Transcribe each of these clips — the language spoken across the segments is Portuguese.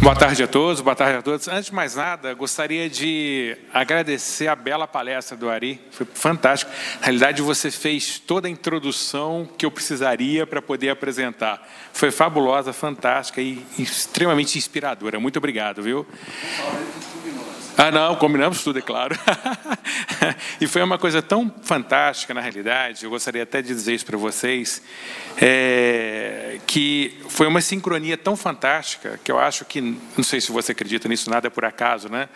Boa tarde a todos, boa tarde a todos. Antes de mais nada, gostaria de agradecer a bela palestra do Ari, foi fantástico. Na realidade, você fez toda a introdução que eu precisaria para poder apresentar. Foi fabulosa, fantástica e extremamente inspiradora. Muito obrigado, viu? Não, combinamos tudo, é claro. E foi uma coisa tão fantástica, na realidade, eu gostaria até de dizer isso para vocês, que foi uma sincronia tão fantástica, que eu acho que, não sei se você acredita nisso, nada é por acaso, né?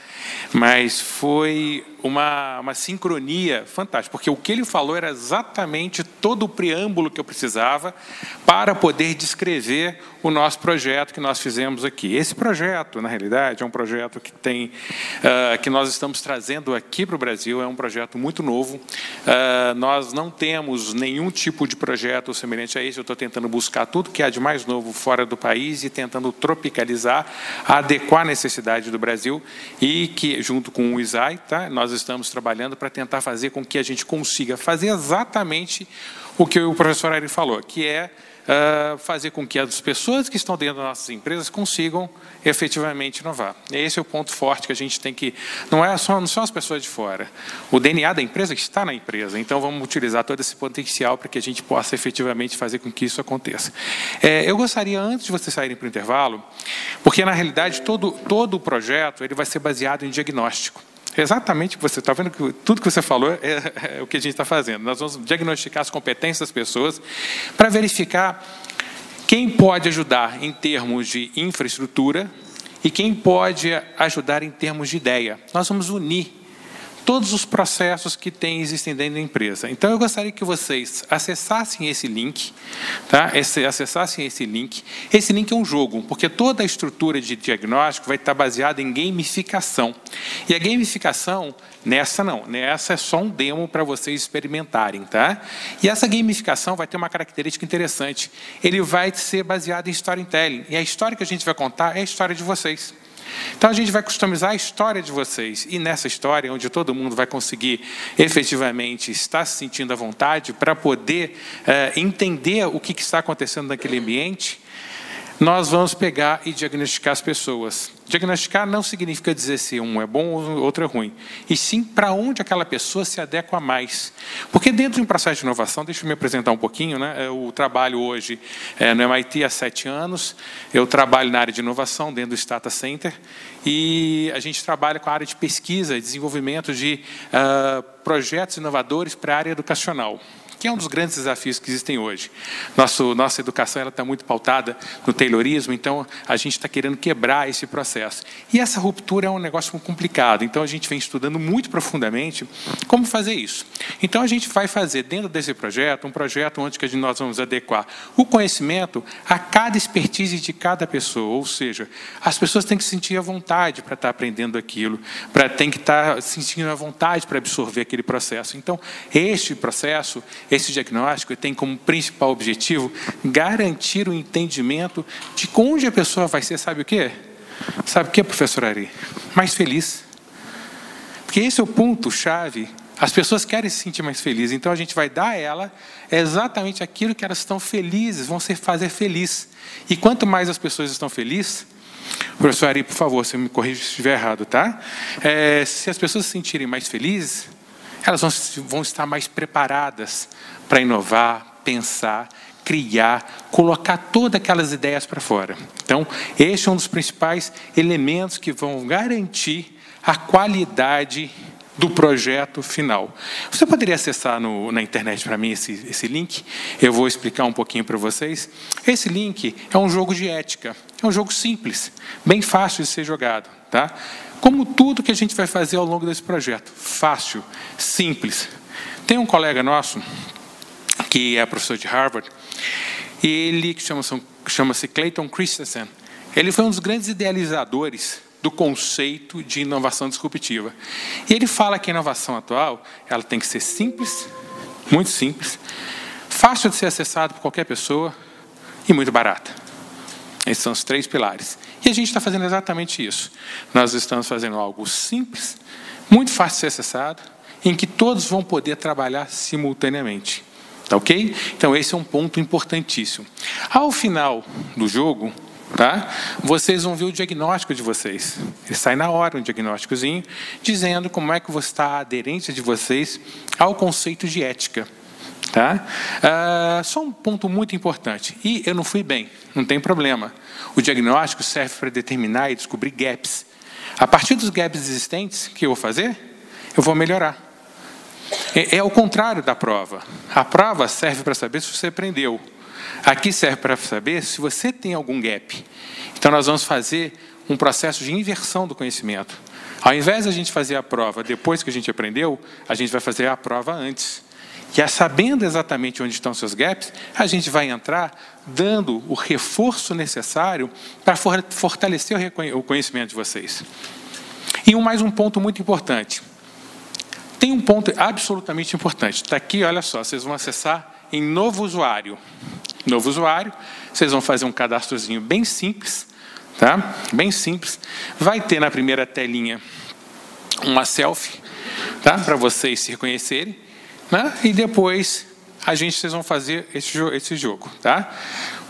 Mas foi uma sincronia fantástica, porque o que ele falou era exatamente todo o preâmbulo que eu precisava para poder descrever o nosso projeto que nós fizemos aqui. Esse projeto, na realidade, é um projeto que tem... que nós estamos trazendo aqui para o Brasil, é um projeto muito novo. Nós não temos nenhum tipo de projeto semelhante a esse. Eu estou tentando buscar tudo que há de mais novo fora do país e tentando tropicalizar, adequar a necessidade do Brasil e que, junto com o ISAI, tá, nós estamos trabalhando para tentar fazer com que a gente consiga fazer exatamente o que o professor Ari falou, que é fazer com que as pessoas que estão dentro das nossas empresas consigam efetivamente inovar. Esse é o ponto forte que a gente tem que... Não são as pessoas de fora. O DNA da empresa está na empresa. Então, vamos utilizar todo esse potencial para que a gente possa efetivamente fazer com que isso aconteça. Eu gostaria, antes de vocês saírem para o intervalo, porque, na realidade, todo o projeto ele vai ser baseado em diagnóstico. Exatamente, você está vendo que tudo que você falou é o que a gente está fazendo. Nós vamos diagnosticar as competências das pessoas para verificar quem pode ajudar em termos de infraestrutura e quem pode ajudar em termos de ideia. Nós vamos unir todos os processos que existem dentro da empresa. Então, eu gostaria que vocês acessassem esse link, tá? Acessassem esse link. Esse link é um jogo, porque toda a estrutura de diagnóstico vai estar baseada em gamificação. E a gamificação, nessa é só um demo para vocês experimentarem, tá? E essa gamificação vai ter uma característica interessante. Ele vai ser baseado em storytelling. E a história que a gente vai contar é a história de vocês. Então, a gente vai customizar a história de vocês. E nessa história, onde todo mundo vai conseguir efetivamente estar se sentindo à vontade para poder entender o que está acontecendo naquele ambiente, nós vamos pegar e diagnosticar as pessoas. Diagnosticar não significa dizer se um é bom ou outro é ruim, e sim para onde aquela pessoa se adequa mais. Porque dentro de um processo de inovação, deixa eu me apresentar um pouquinho, né? Eu trabalho hoje no MIT há 7 anos, eu trabalho na área de inovação dentro do Stata Center, e a gente trabalha com a área de pesquisa e desenvolvimento de projetos inovadores para a área educacional, que é um dos grandes desafios que existem hoje. Nossa educação está muito pautada no taylorismo, então a gente está querendo quebrar esse processo. E essa ruptura é um negócio muito complicado, então a gente vem estudando muito profundamente como fazer isso. Então a gente vai fazer dentro desse projeto, um projeto onde que nós vamos adequar o conhecimento a cada expertise de cada pessoa, ou seja, as pessoas têm que se sentir à vontade para estar aprendendo aquilo, têm que estar se sentindo à vontade para absorver aquele processo. Então, este processo, esse diagnóstico tem como principal objetivo garantir o entendimento de onde a pessoa vai ser, sabe o quê? Sabe o quê, professor Ari? Mais feliz. Porque esse é o ponto-chave. As pessoas querem se sentir mais felizes, então a gente vai dar a ela exatamente aquilo que elas estão felizes, vão fazer feliz. E quanto mais as pessoas estão felizes, professor Ari, por favor, você me corrija se estiver errado, tá? Se as pessoas se sentirem mais felizes, elas vão estar mais preparadas para inovar, pensar, criar, colocar todas aquelas ideias para fora. Então, este é um dos principais elementos que vão garantir a qualidade do projeto final. Você poderia acessar na internet para mim esse link? Eu vou explicar um pouquinho para vocês. Esse link é um jogo de ética. É um jogo simples, bem fácil de ser jogado, tá? Como tudo que a gente vai fazer ao longo desse projeto. Fácil, simples. Tem um colega nosso, que é professor de Harvard, ele que chama-se Clayton Christensen. Ele foi um dos grandes idealizadores do conceito de inovação disruptiva. E ele fala que a inovação atual, ela tem que ser simples, muito simples, fácil de ser acessado por qualquer pessoa e muito barata. Esses são os 3 pilares. E a gente está fazendo exatamente isso. Nós estamos fazendo algo simples, muito fácil de ser acessado, em que todos vão poder trabalhar simultaneamente. Tá ok? Então, esse é um ponto importantíssimo. Ao final do jogo, tá? Vocês vão ver o diagnóstico de vocês. Ele sai na hora, um diagnósticozinho, dizendo como é que está a aderência de vocês ao conceito de ética. Tá? Só um ponto muito importante. E eu não fui bem, não tem problema. O diagnóstico serve para determinar e descobrir gaps. A partir dos gaps existentes, o que eu vou fazer? Eu vou melhorar. É o contrário da prova. A prova serve para saber se você aprendeu. Aqui serve para saber se você tem algum gap. Então, nós vamos fazer um processo de inversão do conhecimento. Ao invés de a gente fazer a prova depois que a gente aprendeu, a gente vai fazer a prova antes. E sabendo exatamente onde estão seus gaps, a gente vai entrar dando o reforço necessário para fortalecer o conhecimento de vocês. E mais um ponto muito importante. Tem um ponto absolutamente importante. Está aqui, olha só, vocês vão acessar em novo usuário. Novo usuário, vocês vão fazer um cadastrozinho bem simples, tá? Bem simples. Vai ter na primeira telinha uma selfie, tá? Para vocês se reconhecerem. Né? E depois vocês vão fazer esse jogo, tá?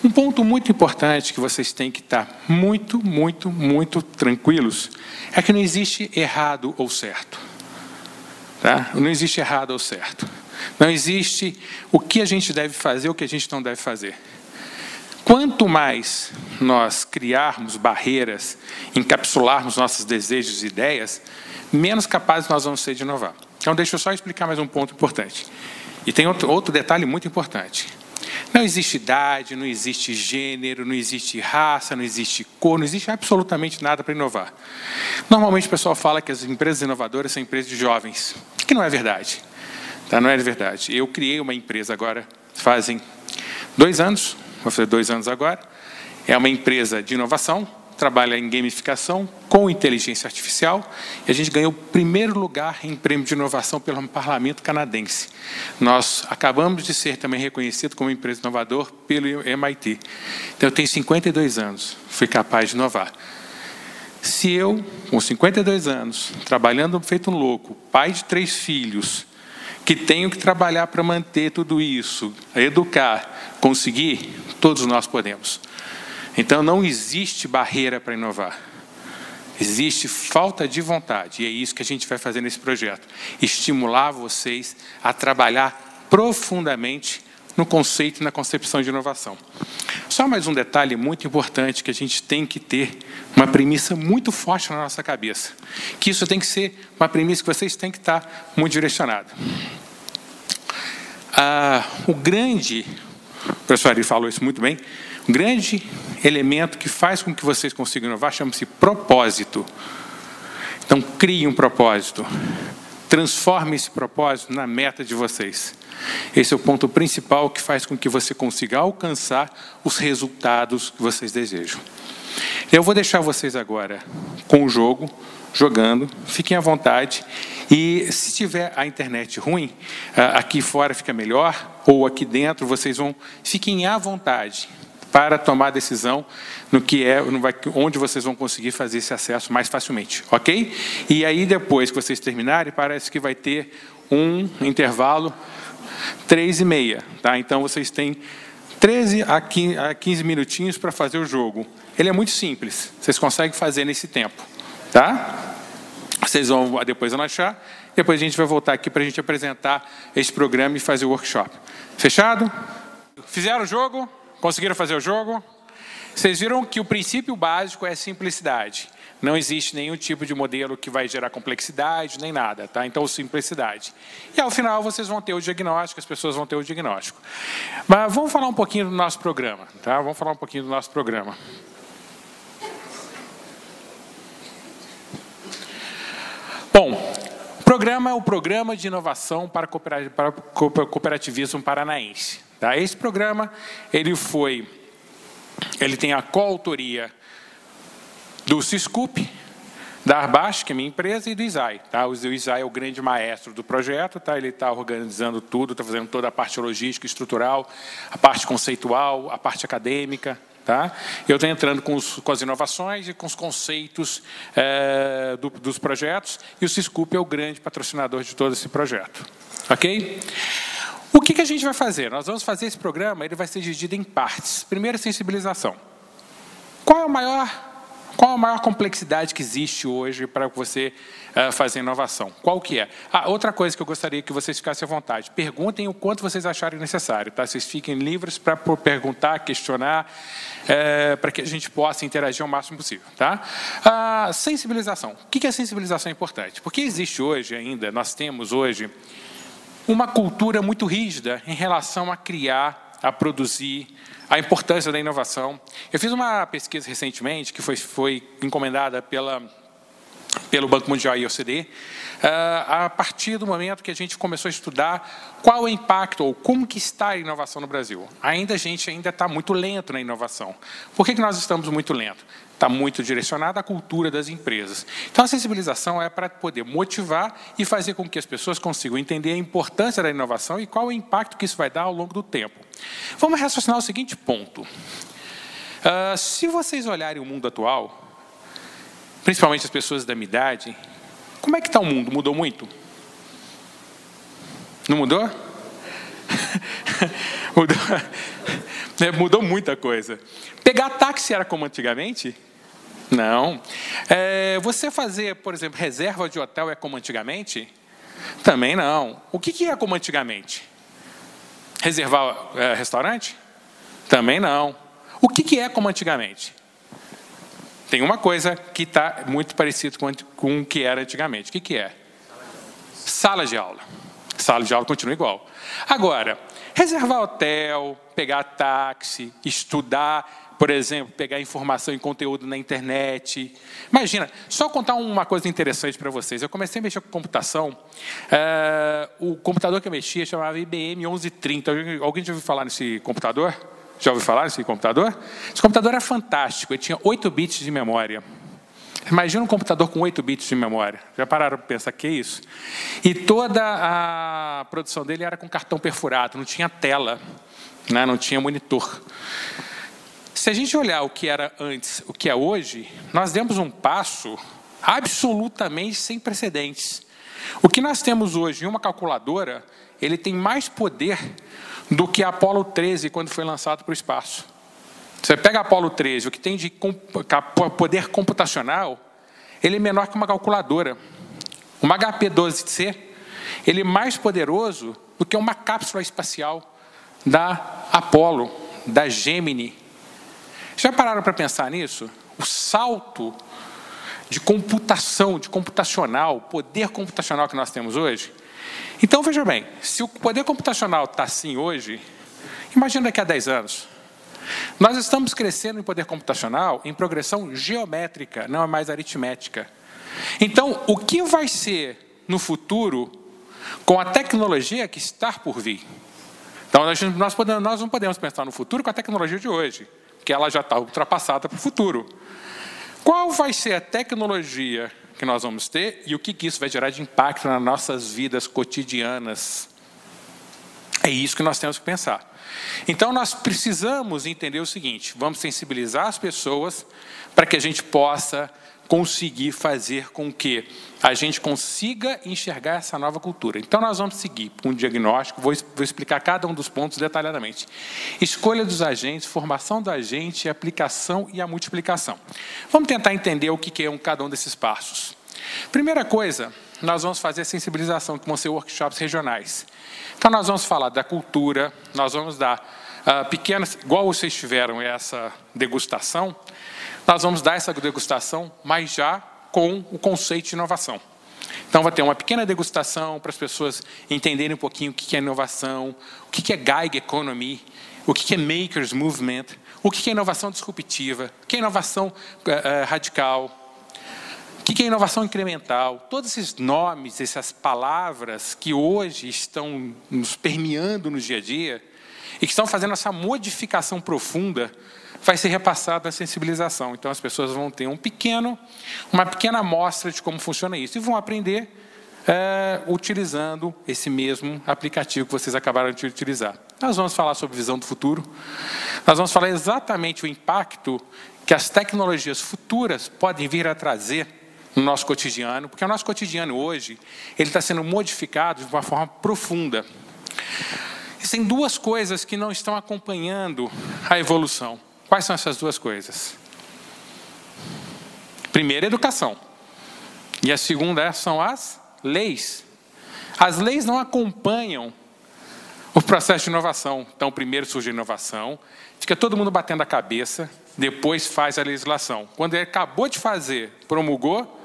Um ponto muito importante que vocês têm que estar muito tranquilos é que não existe errado ou certo, tá? Não existe errado ou certo. Não existe o que a gente deve fazer, o que a gente não deve fazer. Quanto mais nós criarmos barreiras, encapsularmos nossos desejos e ideias, menos capazes nós vamos ser de inovar. Então, deixa eu só explicar mais um ponto importante. E tem outro detalhe muito importante. Não existe idade, não existe gênero, não existe raça, não existe cor, não existe absolutamente nada para inovar. Normalmente o pessoal fala que as empresas inovadoras são empresas de jovens, que não é verdade. Tá? Não é verdade. Eu criei uma empresa agora, fazem 2 anos, vou fazer 2 anos agora. É uma empresa de inovação, trabalha em gamificação com inteligência artificial, e a gente ganhou o primeiro lugar em prêmio de inovação pelo Parlamento canadense. Nós acabamos de ser também reconhecido como empresa inovador pelo MIT. Então, eu tenho 52 anos, fui capaz de inovar. Se eu, com 52 anos, trabalhando feito um louco, pai de 3 filhos, que tenho que trabalhar para manter tudo isso, educar, conseguir, todos nós podemos. Então, não existe barreira para inovar. Existe falta de vontade. E é isso que a gente vai fazer nesse projeto. Estimular vocês a trabalhar profundamente no conceito e na concepção de inovação. Só mais um detalhe muito importante que a gente tem que ter uma premissa muito forte na nossa cabeça. Que isso tem que ser uma premissa que vocês têm que estar muito direcionados. O professor Ari falou isso muito bem, um grande elemento que faz com que vocês consigam inovar chama-se propósito. Então, crie um propósito. Transforme esse propósito na meta de vocês. Esse é o ponto principal que faz com que você consiga alcançar os resultados que vocês desejam. Eu vou deixar vocês agora com o jogo, jogando. Fiquem à vontade. E se tiver a internet ruim, aqui fora fica melhor, ou aqui dentro, fiquem à vontade para tomar a decisão onde vocês vão conseguir fazer esse acesso mais facilmente, ok? E aí, depois que vocês terminarem, parece que vai ter um intervalo 3h30, tá? Então, vocês têm 13 a 15 minutinhos para fazer o jogo. Ele é muito simples, vocês conseguem fazer nesse tempo, tá? Vocês vão depois anotar, depois a gente vai voltar aqui para a gente apresentar esse programa e fazer o workshop. Fechado? Fizeram o jogo? Conseguiram fazer o jogo? Vocês viram que o princípio básico é simplicidade. Não existe nenhum tipo de modelo que vai gerar complexidade, nem nada, tá? Então, simplicidade. E ao final vocês vão ter o diagnóstico, as pessoas vão ter o diagnóstico. Mas vamos falar um pouquinho do nosso programa, tá? Vamos falar um pouquinho do nosso programa. Bom, o programa é o Programa de Inovação para Cooperativismo Paranaense. Tá? Esse programa, ele tem a coautoria do Ciscoop, da Arbache, que é a minha empresa, e do ISAI. Tá? O ISAI é o grande maestro do projeto, tá? Ele está organizando tudo, está fazendo toda a parte logística, estrutural, a parte conceitual, a parte acadêmica. Tá? Eu estou entrando com as inovações e com os conceitos dos projetos, e o Ciscoop é o grande patrocinador de todo esse projeto. Ok? O que a gente vai fazer? Nós vamos fazer esse programa, ele vai ser dividido em partes. Primeiro, sensibilização. Qual a maior complexidade que existe hoje para você fazer inovação? Qual que é? Outra coisa que eu gostaria que vocês ficassem à vontade. Perguntem o quanto vocês acharem necessário. Tá? Vocês fiquem livres para perguntar, questionar, para que a gente possa interagir o máximo possível. Tá? Sensibilização. O que é sensibilização importante? Porque existe hoje ainda, nós temos hoje, uma cultura muito rígida em relação a criar, a produzir, a importância da inovação. Eu fiz uma pesquisa recentemente, que foi encomendada pelo Banco Mundial e OCDE, a partir do momento que a gente começou a estudar qual o impacto ou como que está a inovação no Brasil. A gente ainda está muito lento na inovação. Por que nós estamos muito lento? Está muito direcionado à cultura das empresas. Então, a sensibilização é para poder motivar e fazer com que as pessoas consigam entender a importância da inovação e qual o impacto que isso vai dar ao longo do tempo. Vamos raciocinar o seguinte ponto. Se vocês olharem o mundo atual, principalmente as pessoas da minha idade, como é que está o mundo? Mudou muito? Não mudou? Mudou muita coisa. Pegar táxi era como antigamente? Não. Você fazer, por exemplo, reserva de hotel é como antigamente? Também não. O que é como antigamente? Reservar restaurante? Também não. O que é como antigamente? Tem uma coisa que está muito parecido com o que era antigamente. O que é? Sala de aula. Sala de aula continua igual. Agora, reservar hotel, pegar táxi, estudar, por exemplo, pegar informação e conteúdo na internet. Imagina, só contar uma coisa interessante para vocês. Eu comecei a mexer com computação. O computador que eu mexia chamava IBM 1130. Alguém já ouviu falar nesse computador? Já ouviu falar nesse computador? Esse computador era fantástico. Ele tinha 8 bits de memória. Imagina um computador com 8 bits de memória. Já pararam para pensar que é isso? E toda a produção dele era com cartão perfurado, não tinha tela, né? Não tinha monitor. Se a gente olhar o que era antes, o que é hoje, nós demos um passo absolutamente sem precedentes. O que nós temos hoje em uma calculadora, ele tem mais poder do que a Apollo 13 quando foi lançado para o espaço. Você pega a Apollo 13, o que tem de poder computacional, ele é menor que uma calculadora. Uma HP-12C, ele é mais poderoso do que uma cápsula espacial da Apollo, da Gemini. Já pararam para pensar nisso? O salto de computação, de computacional, poder computacional que nós temos hoje? Então, veja bem, se o poder computacional está assim hoje, imagina daqui a 10 anos. Nós estamos crescendo em poder computacional em progressão geométrica, não é mais aritmética. Então, o que vai ser no futuro com a tecnologia que está por vir? Então, nós não podemos pensar no futuro com a tecnologia de hoje, porque ela já está ultrapassada para o futuro. Qual vai ser a tecnologia que nós vamos ter e o que isso vai gerar de impacto nas nossas vidas cotidianas? É isso que nós temos que pensar. Então, nós precisamos entender o seguinte: vamos sensibilizar as pessoas para que a gente possa conseguir fazer com que a gente consiga enxergar essa nova cultura. Então, nós vamos seguir um diagnóstico, vou explicar cada um dos pontos detalhadamente. Escolha dos agentes, formação do agente, aplicação e a multiplicação. Vamos tentar entender o que é cada um desses passos. Primeira coisa, nós vamos fazer a sensibilização, que vão ser workshops regionais. Então, nós vamos falar da cultura, nós vamos dar pequenas, igual vocês tiveram essa degustação, nós vamos dar essa degustação, mas já com o conceito de inovação. Então, vai ter uma pequena degustação para as pessoas entenderem um pouquinho o que é inovação, o que é Gig Economy, o que é Makers Movement, o que é inovação disruptiva, o que é inovação radical, o que é inovação incremental. Todos esses nomes, essas palavras que hoje estão nos permeando no dia a dia e que estão fazendo essa modificação profunda, vai ser repassada a sensibilização. Então, as pessoas vão ter uma pequena amostra de como funciona isso e vão aprender utilizando esse mesmo aplicativo que vocês acabaram de utilizar. Nós vamos falar sobre visão do futuro. Nós vamos falar exatamente o impacto que as tecnologias futuras podem vir a trazer no nosso cotidiano, porque o nosso cotidiano hoje ele está sendo modificado de uma forma profunda. Existem duas coisas que não estão acompanhando a evolução. Quais são essas duas coisas? Primeiro, educação. E a segunda são as leis. As leis não acompanham o processo de inovação. Então, primeiro surge a inovação, fica todo mundo batendo a cabeça, depois faz a legislação. Quando ele acabou de fazer, promulgou,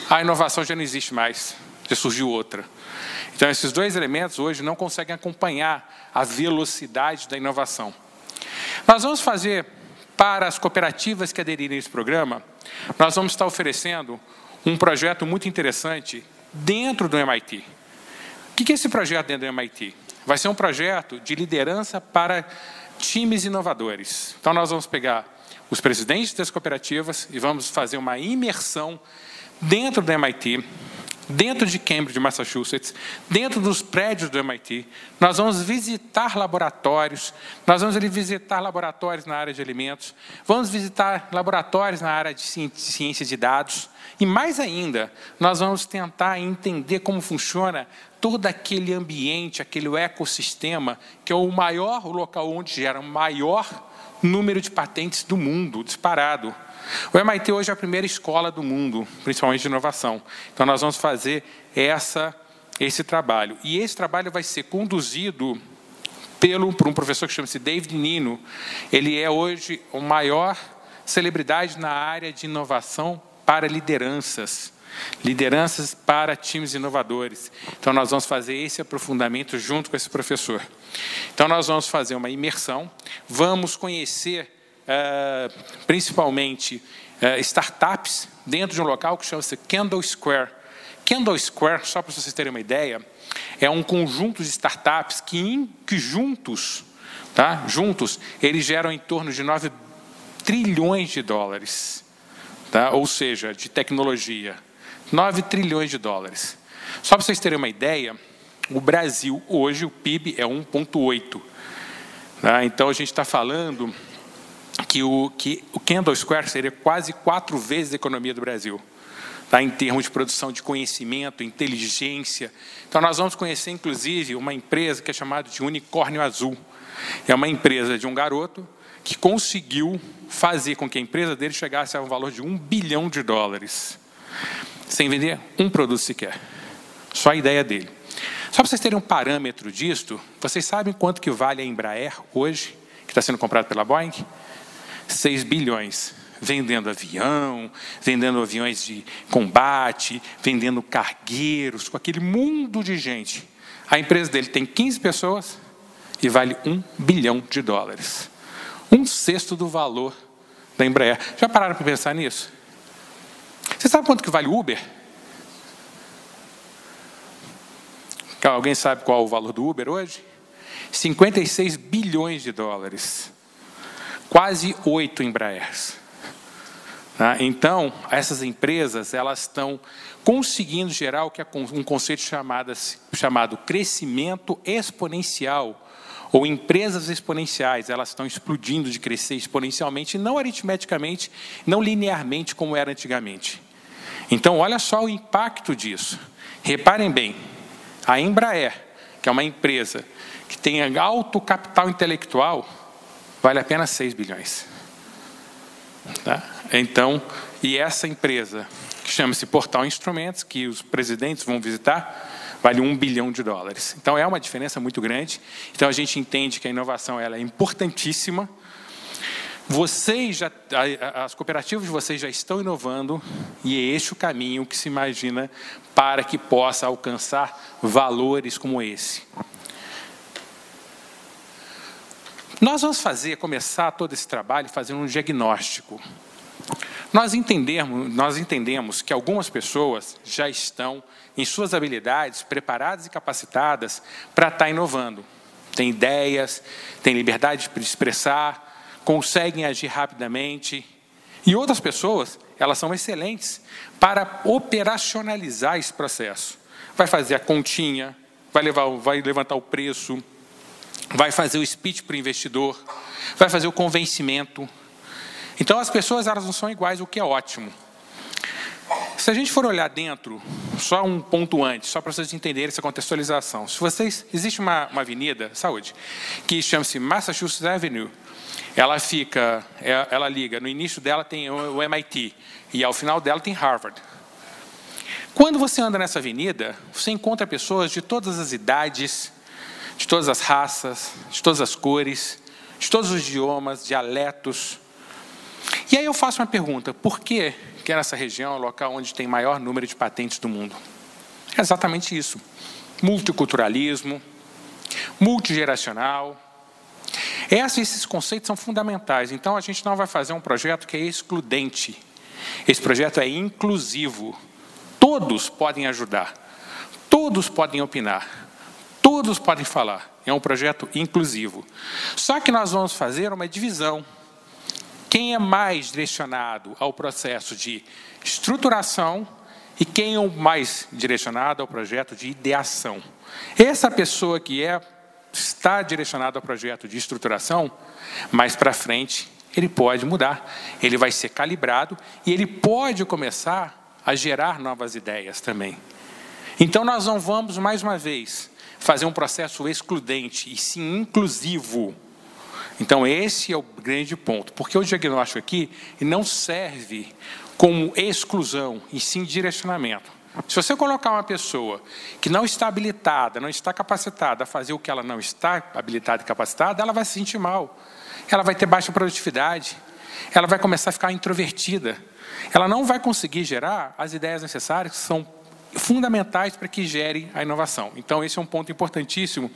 a inovação já não existe mais, já surgiu outra. Então, esses dois elementos hoje não conseguem acompanhar a velocidade da inovação. Nós vamos fazer, para as cooperativas que aderirem a esse programa, nós vamos estar oferecendo um projeto muito interessante dentro do MIT. O que é esse projeto dentro do MIT? Vai ser um projeto de liderança para times inovadores. Então, nós vamos pegar os presidentes das cooperativas e vamos fazer uma imersão dentro do MIT, dentro de Cambridge, Massachusetts, dentro dos prédios do MIT. Nós vamos visitar laboratórios, na área de alimentos, vamos visitar laboratórios na área de ciência de dados, e mais ainda, nós vamos tentar entender como funciona todo aquele ambiente, aquele ecossistema, que é o local onde gera o maior número de patentes do mundo, disparado. O MIT hoje é a primeira escola do mundo, principalmente de inovação. Então, nós vamos fazer esse trabalho. E esse trabalho vai ser conduzido por um professor que chama-se David Nino. Ele é hoje a maior celebridade na área de inovação para lideranças para times inovadores. Então, nós vamos fazer esse aprofundamento junto com esse professor. Então, nós vamos fazer uma imersão, vamos conhecer principalmente startups dentro de um local que chama-se Kendall Square. Kendall Square, só para vocês terem uma ideia, é um conjunto de startups que juntos, eles geram em torno de 9 trilhões de dólares, ou seja, de tecnologia. 9 trilhões de dólares. Só para vocês terem uma ideia, o Brasil, hoje, o PIB é 1,8. Então, a gente está falando que o Kendall Square seria quase 4 vezes a economia do Brasil, em termos de produção de conhecimento, inteligência. Então, nós vamos conhecer, inclusive, uma empresa que é chamada de Unicórnio Azul. É uma empresa de um garoto que conseguiu fazer com que a empresa dele chegasse a um valor de 1 bilhão de dólares, sem vender um produto sequer. Só a ideia dele. Só para vocês terem um parâmetro disto, vocês sabem quanto que vale a Embraer hoje, que está sendo comprado pela Boeing? 6 bilhões. Vendendo avião, vendendo aviões de combate, vendendo cargueiros, com aquele mundo de gente. A empresa dele tem 15 pessoas e vale 1 bilhão de dólares. 1/6 do valor da Embraer. Já pararam para pensar nisso? Você sabe quanto que vale o Uber? Alguém sabe qual é o valor do Uber hoje? 56 bilhões de dólares. Quase 8 Embraers. Então, essas empresas elas estão conseguindo gerar o que é um conceito chamado crescimento exponencial, ou empresas exponenciais. Elas estão explodindo de crescer exponencialmente, não aritmeticamente, não linearmente como era antigamente. Então, olha só o impacto disso. Reparem bem, a Embraer, que é uma empresa que tem alto capital intelectual, vale apenas 6 bilhões. Então, e essa empresa, que chama-se Portal Instrumentos, que os presidentes vão visitar, vale 1 bilhão de dólares. Então, é uma diferença muito grande. Então, a gente entende que a inovação ela é importantíssima. As cooperativas de vocês já estão inovando, e é este o caminho que se imagina para que possa alcançar valores como esse. Nós vamos começar todo esse trabalho fazendo um diagnóstico. Nós entendemos que algumas pessoas já estão, em suas habilidades, preparadas e capacitadas para estar inovando. Têm ideias, têm liberdade de expressar, conseguem agir rapidamente. E outras pessoas, elas são excelentes para operacionalizar esse processo. Vai fazer a continha, vai levantar o preço, vai fazer o speech para o investidor, vai fazer o convencimento. Então, as pessoas elas não são iguais, o que é ótimo. Se a gente for olhar dentro, só um ponto antes, só para vocês entenderem essa contextualização. Existe uma avenida, saúde, que chama-se Massachusetts Avenue. ela liga, no início dela tem o MIT, e ao final dela tem Harvard. Quando você anda nessa avenida, você encontra pessoas de todas as idades, de todas as raças, de todas as cores, de todos os idiomas, dialetos. E aí eu faço uma pergunta: por que nessa região é o local onde tem maior número de patentes do mundo? É exatamente isso. Multiculturalismo, multigeracional. Esses conceitos são fundamentais. Então, a gente não vai fazer um projeto que é excludente. Esse projeto é inclusivo. Todos podem ajudar. Todos podem opinar. Todos podem falar. É um projeto inclusivo. Só que nós vamos fazer uma divisão. Quem é mais direcionado ao processo de estruturação e quem é mais direcionado ao projeto de ideação. Essa pessoa que está direcionada ao projeto de estruturação, mais para frente, ele pode mudar, ele vai ser calibrado e ele pode começar a gerar novas ideias também. Então, nós não vamos, mais uma vez, fazer um processo excludente, e sim inclusivo. Então, esse é o grande ponto, porque o diagnóstico aqui não serve como exclusão, e sim direcionamento. Se você colocar uma pessoa que não está habilitada, não está capacitada a fazer o que ela não está habilitada e capacitada, ela vai se sentir mal. Ela vai ter baixa produtividade. Ela vai começar a ficar introvertida. Ela não vai conseguir gerar as ideias necessárias, que são fundamentais para que gere a inovação. Então, esse é um ponto importantíssimo.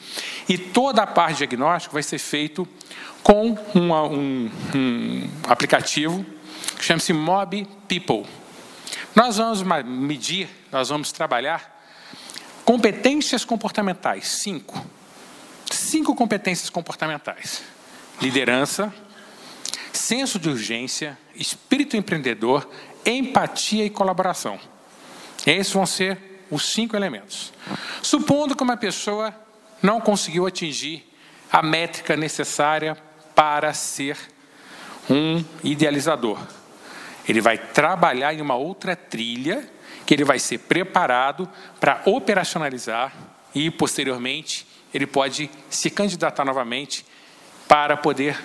E toda a parte de diagnóstico vai ser feito com um aplicativo que chama-se Mob People. Nós vamos medir, nós vamos trabalhar competências comportamentais, 5. 5 competências comportamentais. Liderança, senso de urgência, espírito empreendedor, empatia e colaboração. Esses vão ser os 5 elementos. Supondo que uma pessoa não conseguiu atingir a métrica necessária para ser um idealizador. Ele vai trabalhar em uma outra trilha, que ele vai ser preparado para operacionalizar e, posteriormente, ele pode se candidatar novamente para poder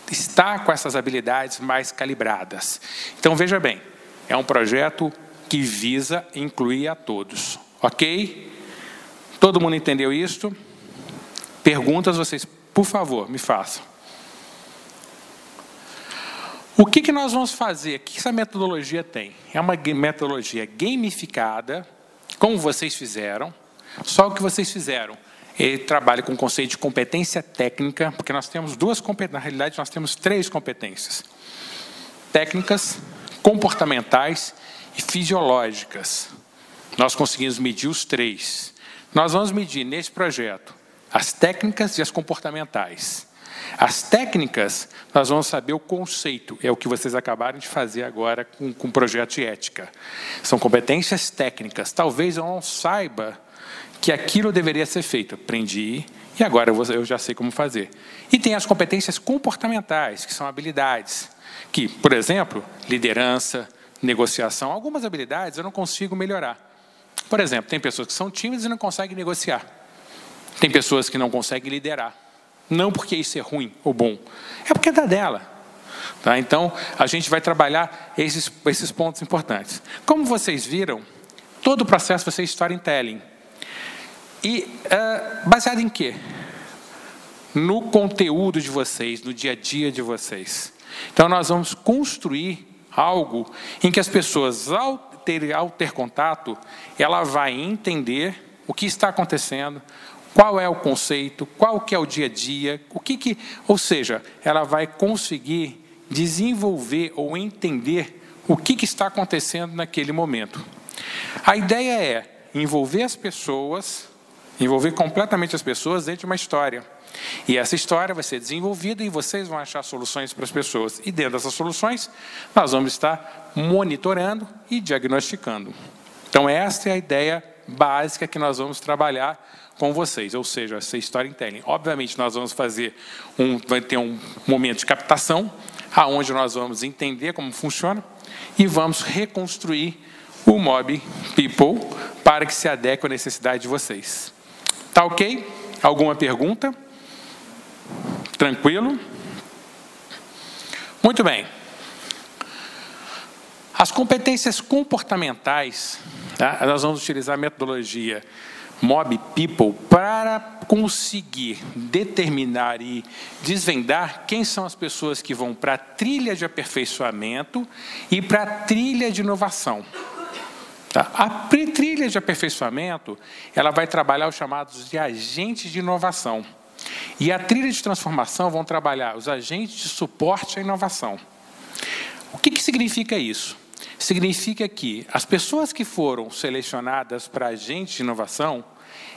estar com essas habilidades mais calibradas. Então, veja bem, é um projeto que visa incluir a todos. Ok? Todo mundo entendeu isto? Perguntas vocês, por favor, me façam. O que nós vamos fazer? O que essa metodologia tem? É uma metodologia gamificada, como vocês fizeram, só o que vocês fizeram. Ele trabalha com o conceito de competência técnica, porque nós temos na realidade nós temos 3 competências. Técnicas, comportamentais e fisiológicas. Nós conseguimos medir os 3. Nós vamos medir nesse projeto as técnicas e as comportamentais. As técnicas, nós vamos saber o conceito, é o que vocês acabaram de fazer agora com o projeto de ética. São competências técnicas. Talvez eu não saiba que aquilo deveria ser feito. Aprendi e agora eu já sei como fazer. E tem as competências comportamentais, que são habilidades. Que, por exemplo, liderança, negociação. Algumas habilidades eu não consigo melhorar. Por exemplo, tem pessoas que são tímidas e não conseguem negociar. Tem pessoas que não conseguem liderar. Não porque isso é ruim ou bom, é porque é da dela. Tá? Então, a gente vai trabalhar esses pontos importantes. Como vocês viram, todo o processo vai ser storytelling. E baseado em quê? No conteúdo de vocês, no dia a dia de vocês. Então, nós vamos construir algo em que as pessoas, ao ter contato, ela vai entender o que está acontecendo, qual é o conceito, qual que é o dia a dia, ou seja, ela vai conseguir desenvolver ou entender o que está acontecendo naquele momento. A ideia é envolver as pessoas, envolver completamente as pessoas dentro de uma história. E essa história vai ser desenvolvida e vocês vão achar soluções para as pessoas. E dentro dessas soluções, nós vamos estar monitorando e diagnosticando. Então, essa é a ideia básica que nós vamos trabalhar com vocês, ou seja, essa storytelling. Obviamente, nós vamos vai ter um momento de captação, aonde nós vamos entender como funciona e vamos reconstruir o Mob People para que se adeque à necessidade de vocês. Tá ok? Alguma pergunta? Tranquilo? Muito bem. As competências comportamentais, tá? Nós vamos utilizar a metodologia Mob People para conseguir determinar e desvendar quem são as pessoas que vão para a trilha de aperfeiçoamento e para a trilha de inovação. Tá? A trilha de aperfeiçoamento, ela vai trabalhar os chamados de agentes de inovação. E a trilha de transformação vão trabalhar os agentes de suporte à inovação. O que significa isso? Significa que as pessoas que foram selecionadas para agentes de inovação,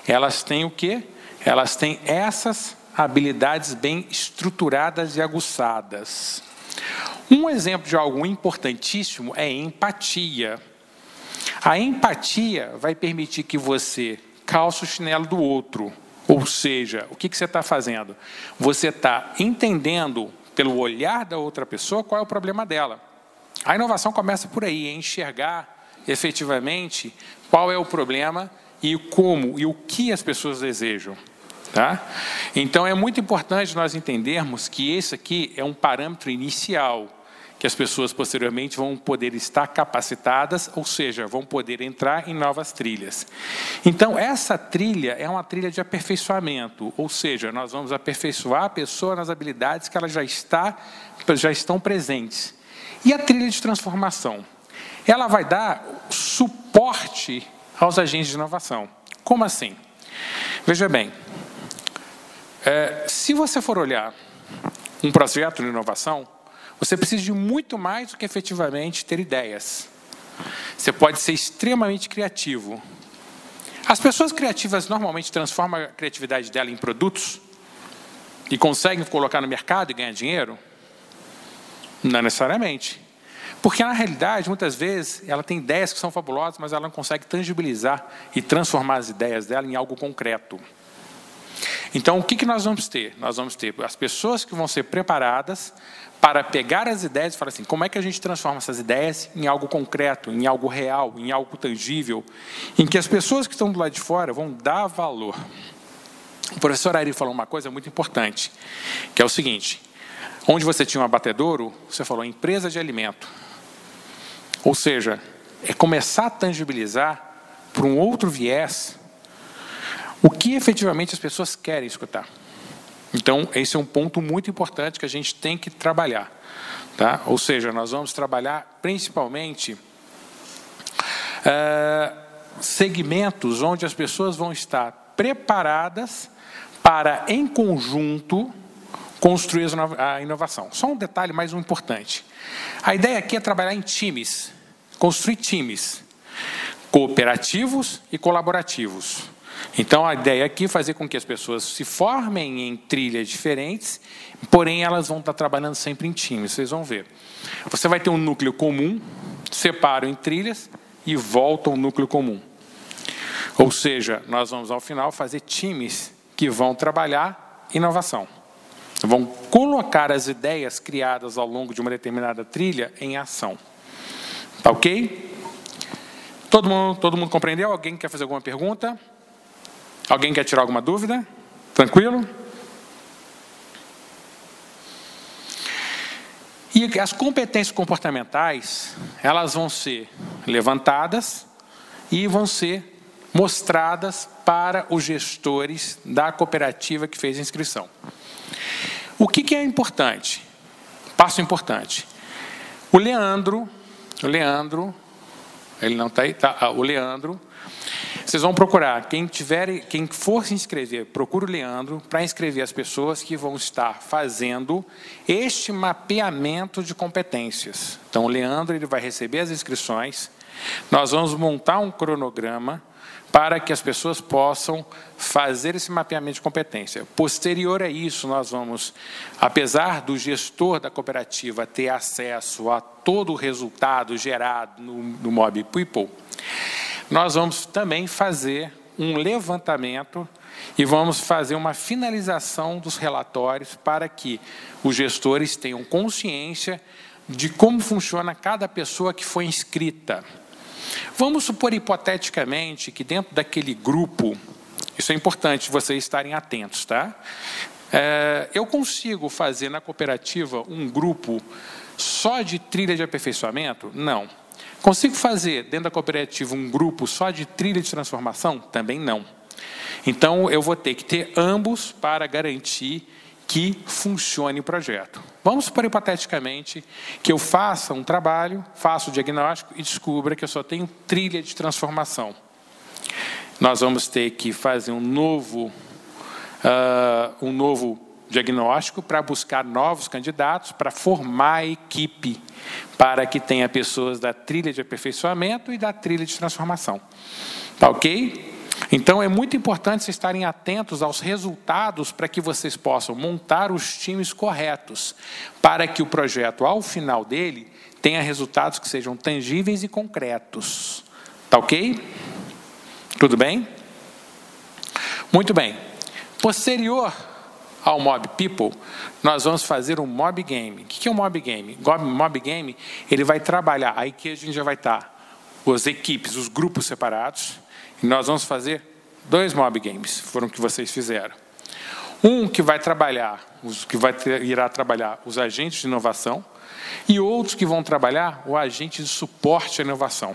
elas têm o quê? Elas têm essas habilidades bem estruturadas e aguçadas. Um exemplo de algo importantíssimo é empatia. A empatia vai permitir que você calce o chinelo do outro. Ou seja, o que você está fazendo? Você está entendendo, pelo olhar da outra pessoa, qual é o problema dela. A inovação começa por aí, em enxergar efetivamente qual é o problema e como e o que as pessoas desejam. Tá? Então, é muito importante nós entendermos que esse aqui é um parâmetro inicial, que as pessoas posteriormente vão poder estar capacitadas, ou seja, vão poder entrar em novas trilhas. Então, essa trilha é uma trilha de aperfeiçoamento, ou seja, nós vamos aperfeiçoar a pessoa nas habilidades que ela já estão presentes. E a trilha de transformação? Ela vai dar suporte aos agentes de inovação. Como assim? Veja bem, se você for olhar um projeto de inovação, você precisa de muito mais do que efetivamente ter ideias. Você pode ser extremamente criativo. As pessoas criativas normalmente transformam a criatividade dela em produtos e conseguem colocar no mercado e ganhar dinheiro? Não necessariamente. Porque, na realidade, muitas vezes, ela tem ideias que são fabulosas, mas ela não consegue tangibilizar e transformar as ideias dela em algo concreto. Então, o que nós vamos ter? Nós vamos ter as pessoas que vão ser preparadas para pegar as ideias e falar assim, como é que a gente transforma essas ideias em algo concreto, em algo real, em algo tangível, em que as pessoas que estão do lado de fora vão dar valor. O professor Ari falou uma coisa muito importante, que é o seguinte: onde você tinha um abatedouro, você falou empresa de alimento. Ou seja, é começar a tangibilizar por um outro viés o que efetivamente as pessoas querem escutar. Então, esse é um ponto muito importante que a gente tem que trabalhar. Tá? Ou seja, nós vamos trabalhar principalmente segmentos onde as pessoas vão estar preparadas para, em conjunto, construir a inovação. Só um detalhe mais importante. A ideia aqui é trabalhar em times, construir times cooperativos e colaborativos. Então, a ideia aqui é fazer com que as pessoas se formem em trilhas diferentes, porém, elas vão estar trabalhando sempre em times, vocês vão ver. Você vai ter um núcleo comum, separam em trilhas e voltam ao núcleo comum. Ou seja, nós vamos, ao final, fazer times que vão trabalhar inovação. Vão colocar as ideias criadas ao longo de uma determinada trilha em ação. Tá ok? Todo mundo compreendeu? Alguém quer fazer alguma pergunta? Alguém quer tirar alguma dúvida? Tranquilo? E as competências comportamentais, elas vão ser levantadas e vão ser mostradas para os gestores da cooperativa que fez a inscrição. O que é importante? Passo importante. O Leandro, ele não está aí, tá? O Leandro, vocês vão procurar, quem for se inscrever, procura o Leandro para inscrever as pessoas que vão estar fazendo este mapeamento de competências. Então, o Leandro ele vai receber as inscrições, nós vamos montar um cronograma para que as pessoas possam fazer esse mapeamento de competência. Posterior a isso, nós vamos, apesar do gestor da cooperativa ter acesso a todo o resultado gerado no Mob People, nós vamos também fazer um levantamento e vamos fazer uma finalização dos relatórios para que os gestores tenham consciência de como funciona cada pessoa que foi inscrita. Vamos supor hipoteticamente que dentro daquele grupo, isso é importante vocês estarem atentos, tá? Eu consigo fazer na cooperativa um grupo só de trilha de aperfeiçoamento? Não. Consigo fazer dentro da cooperativa um grupo só de trilha de transformação? Também não. Então, eu vou ter que ter ambos para garantir que funcione o projeto. Vamos supor, hipoteticamente, que eu faça um trabalho, faça o diagnóstico e descubra que eu só tenho trilha de transformação. Nós vamos ter que fazer um novo diagnóstico para buscar novos candidatos, para formar a equipe, para que tenha pessoas da trilha de aperfeiçoamento e da trilha de transformação. Tá ok? Então, é muito importante vocês estarem atentos aos resultados para que vocês possam montar os times corretos, para que o projeto, ao final dele, tenha resultados que sejam tangíveis e concretos. Tá ok? Tudo bem? Muito bem. Posterior ao Mob People, nós vamos fazer um Mob Game. O que é um Mob Game? Mob Game, ele vai trabalhar, aí que a gente já vai estar as equipes, os grupos separados, e nós vamos fazer 2 Mob Games, foram que vocês fizeram. Um que vai trabalhar, irá trabalhar os agentes de inovação, e outros que vão trabalhar o agente de suporte à inovação.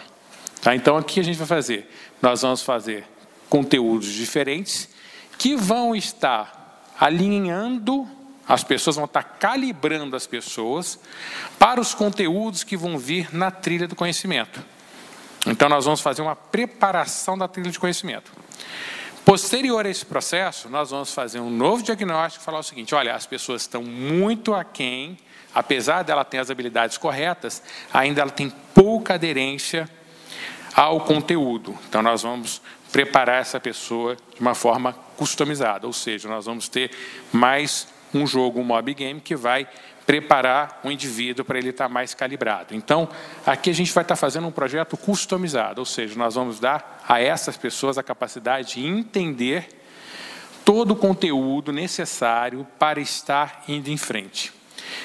Tá? Então, aqui a gente vai fazer, nós vamos fazer conteúdos diferentes, que vão estar alinhando as pessoas, vão estar calibrando as pessoas para os conteúdos que vão vir na trilha do conhecimento. Então, nós vamos fazer uma preparação da trilha de conhecimento. Posterior a esse processo, nós vamos fazer um novo diagnóstico e falar o seguinte: olha, as pessoas estão muito aquém, apesar dela ter as habilidades corretas, ainda ela tem pouca aderência ao conteúdo. Então, nós vamos preparar essa pessoa de uma forma customizada, ou seja, nós vamos ter mais um jogo, um mob game, que vai preparar o indivíduo para ele estar mais calibrado. Então, aqui a gente vai estar fazendo um projeto customizado, ou seja, nós vamos dar a essas pessoas a capacidade de entender todo o conteúdo necessário para estar indo em frente.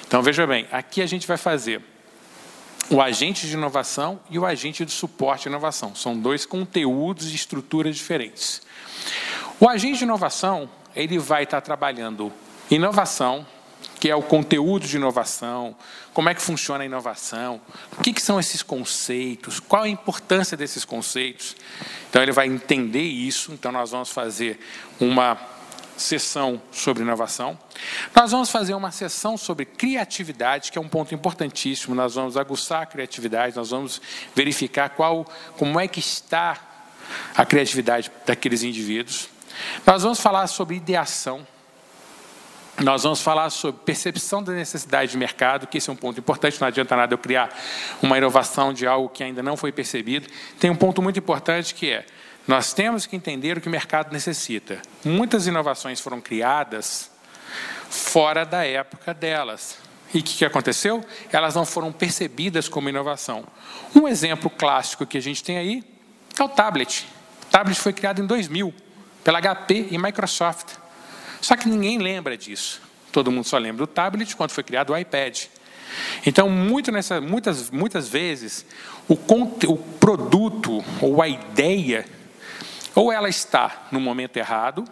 Então, veja bem, aqui a gente vai fazer o agente de inovação e o agente de suporte à inovação. São 2 conteúdos e estruturas diferentes. O agente de inovação, ele vai estar trabalhando inovação, que é o conteúdo de inovação, como é que funciona a inovação, o que são esses conceitos, qual a importância desses conceitos. Então, ele vai entender isso. Então, nós vamos fazer uma sessão sobre inovação. Nós vamos fazer uma sessão sobre criatividade, que é um ponto importantíssimo. Nós vamos aguçar a criatividade, nós vamos verificar como é que está a criatividade daqueles indivíduos. Nós vamos falar sobre ideação. Nós vamos falar sobre percepção da necessidade de mercado, que esse é um ponto importante. Não adianta nada eu criar uma inovação de algo que ainda não foi percebido. Tem um ponto muito importante que é: nós temos que entender o que o mercado necessita. Muitas inovações foram criadas fora da época delas. E o que aconteceu? Elas não foram percebidas como inovação. Um exemplo clássico que a gente tem aí é o tablet. O tablet foi criado em 2000 pela HP e Microsoft. Só que ninguém lembra disso. Todo mundo só lembra do tablet quando foi criado o iPad. Então, muitas vezes, o produto ou a ideia, ou ela está no momento errado,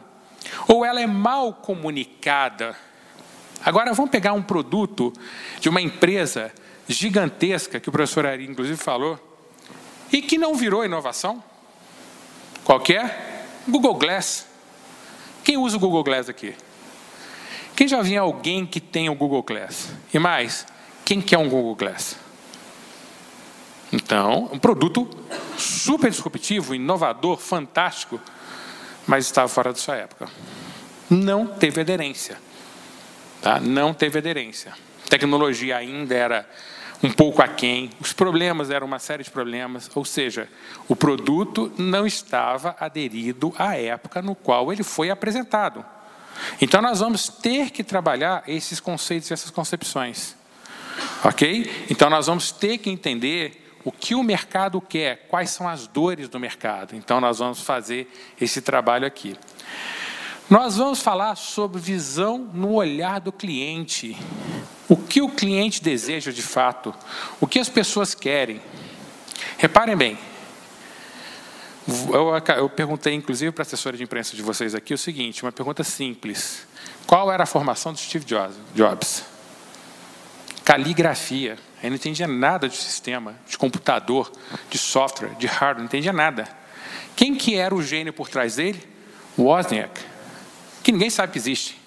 ou ela é mal comunicada. Agora, vamos pegar um produto de uma empresa gigantesca, que o professor Ari, inclusive, falou, e que não virou inovação. Qual que é? Google Glass. Quem usa o Google Glass aqui? Quem já viu alguém que tem o Google Glass? E mais, quem quer um Google Glass? Então, um produto super disruptivo, inovador, fantástico, mas estava fora da sua época. Não teve aderência. Tá? Não teve aderência. A tecnologia ainda era um pouco aquém, os problemas eram uma série de problemas, ou seja, o produto não estava aderido à época no qual ele foi apresentado. Então, nós vamos ter que trabalhar esses conceitos e essas concepções. Ok? Então, nós vamos ter que entender o que o mercado quer, quais são as dores do mercado. Então, nós vamos fazer esse trabalho aqui. Nós vamos falar sobre visão no olhar do cliente. O que o cliente deseja de fato? O que as pessoas querem? Reparem bem. Eu perguntei, inclusive, para a assessora de imprensa de vocês aqui o seguinte, uma pergunta simples. Qual era a formação do Steve Jobs? Caligrafia. Ele não entendia nada de sistema, de computador, de software, de hardware, não entendia nada. Quem que era o gênio por trás dele? Wozniak, que ninguém sabe que existe.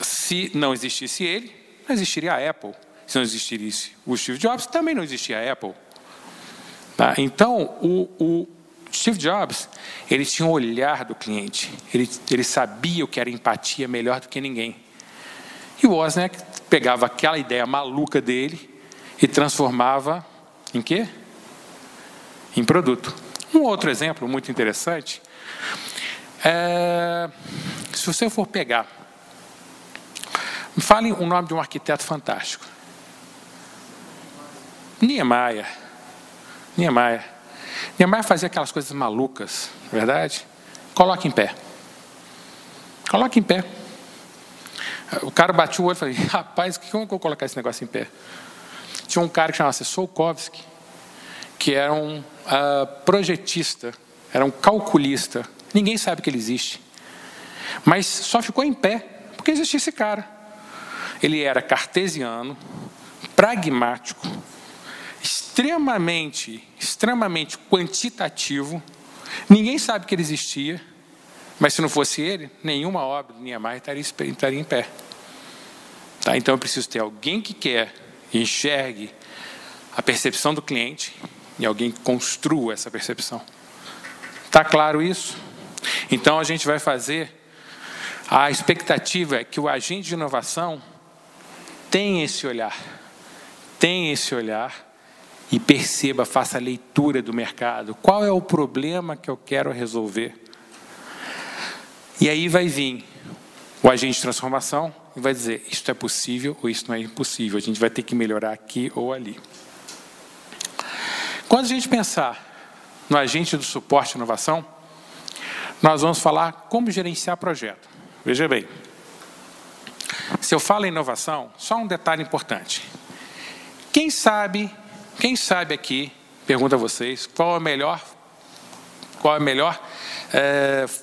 Se não existisse ele, não existiria a Apple. Se não existisse o Steve Jobs, também não existia a Apple. Tá? Então, o Steve Jobs, ele tinha um olhar do cliente. Ele sabia o que era empatia melhor do que ninguém. E o Wozniak pegava aquela ideia maluca dele e transformava em quê? Em produto. Um outro exemplo muito interessante é, se você for pegar, me fale o nome de um arquiteto fantástico. Niemeyer fazia aquelas coisas malucas, verdade? Coloque em pé. Coloque em pé. O cara batia o olho e falei, rapaz, como é que eu vou colocar esse negócio em pé? Tinha um cara que chamava-se Solkovsky, que era um projetista, era um calculista. Ninguém sabe que ele existe. Mas só ficou em pé porque existia esse cara. Ele era cartesiano, pragmático, extremamente quantitativo. Ninguém sabe que ele existia, mas se não fosse ele, nenhuma obra do Niemeyer estaria em pé. Tá? Então eu preciso ter alguém que quer e enxergue a percepção do cliente e alguém que construa essa percepção. Está claro isso? Então a gente vai fazer, a expectativa é que o agente de inovação tenha esse olhar e perceba, faça a leitura do mercado. Qual é o problema que eu quero resolver? E aí vai vir o agente de transformação e vai dizer, isto é possível ou isso não é impossível. A gente vai ter que melhorar aqui ou ali. Quando a gente pensar no agente do suporte à inovação, nós vamos falar como gerenciar projeto. Veja bem, se eu falo em inovação, só um detalhe importante. Quem sabe aqui, pergunto a vocês, qual a melhor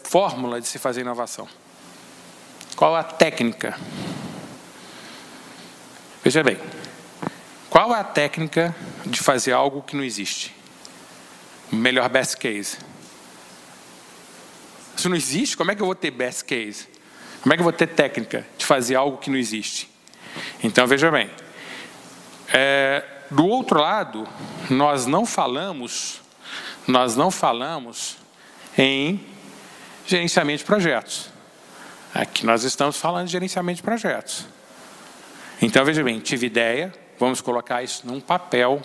fórmula de se fazer inovação? Qual a técnica? Veja bem, qual é a técnica de fazer algo que não existe? O melhor best case. Se não existe, como é que eu vou ter best case? Como é que eu vou ter técnica de fazer algo que não existe? Então, veja bem, do outro lado, nós não falamos em gerenciamento de projetos. Aqui nós estamos falando de gerenciamento de projetos. Então, veja bem, tive ideia, vamos colocar isso num papel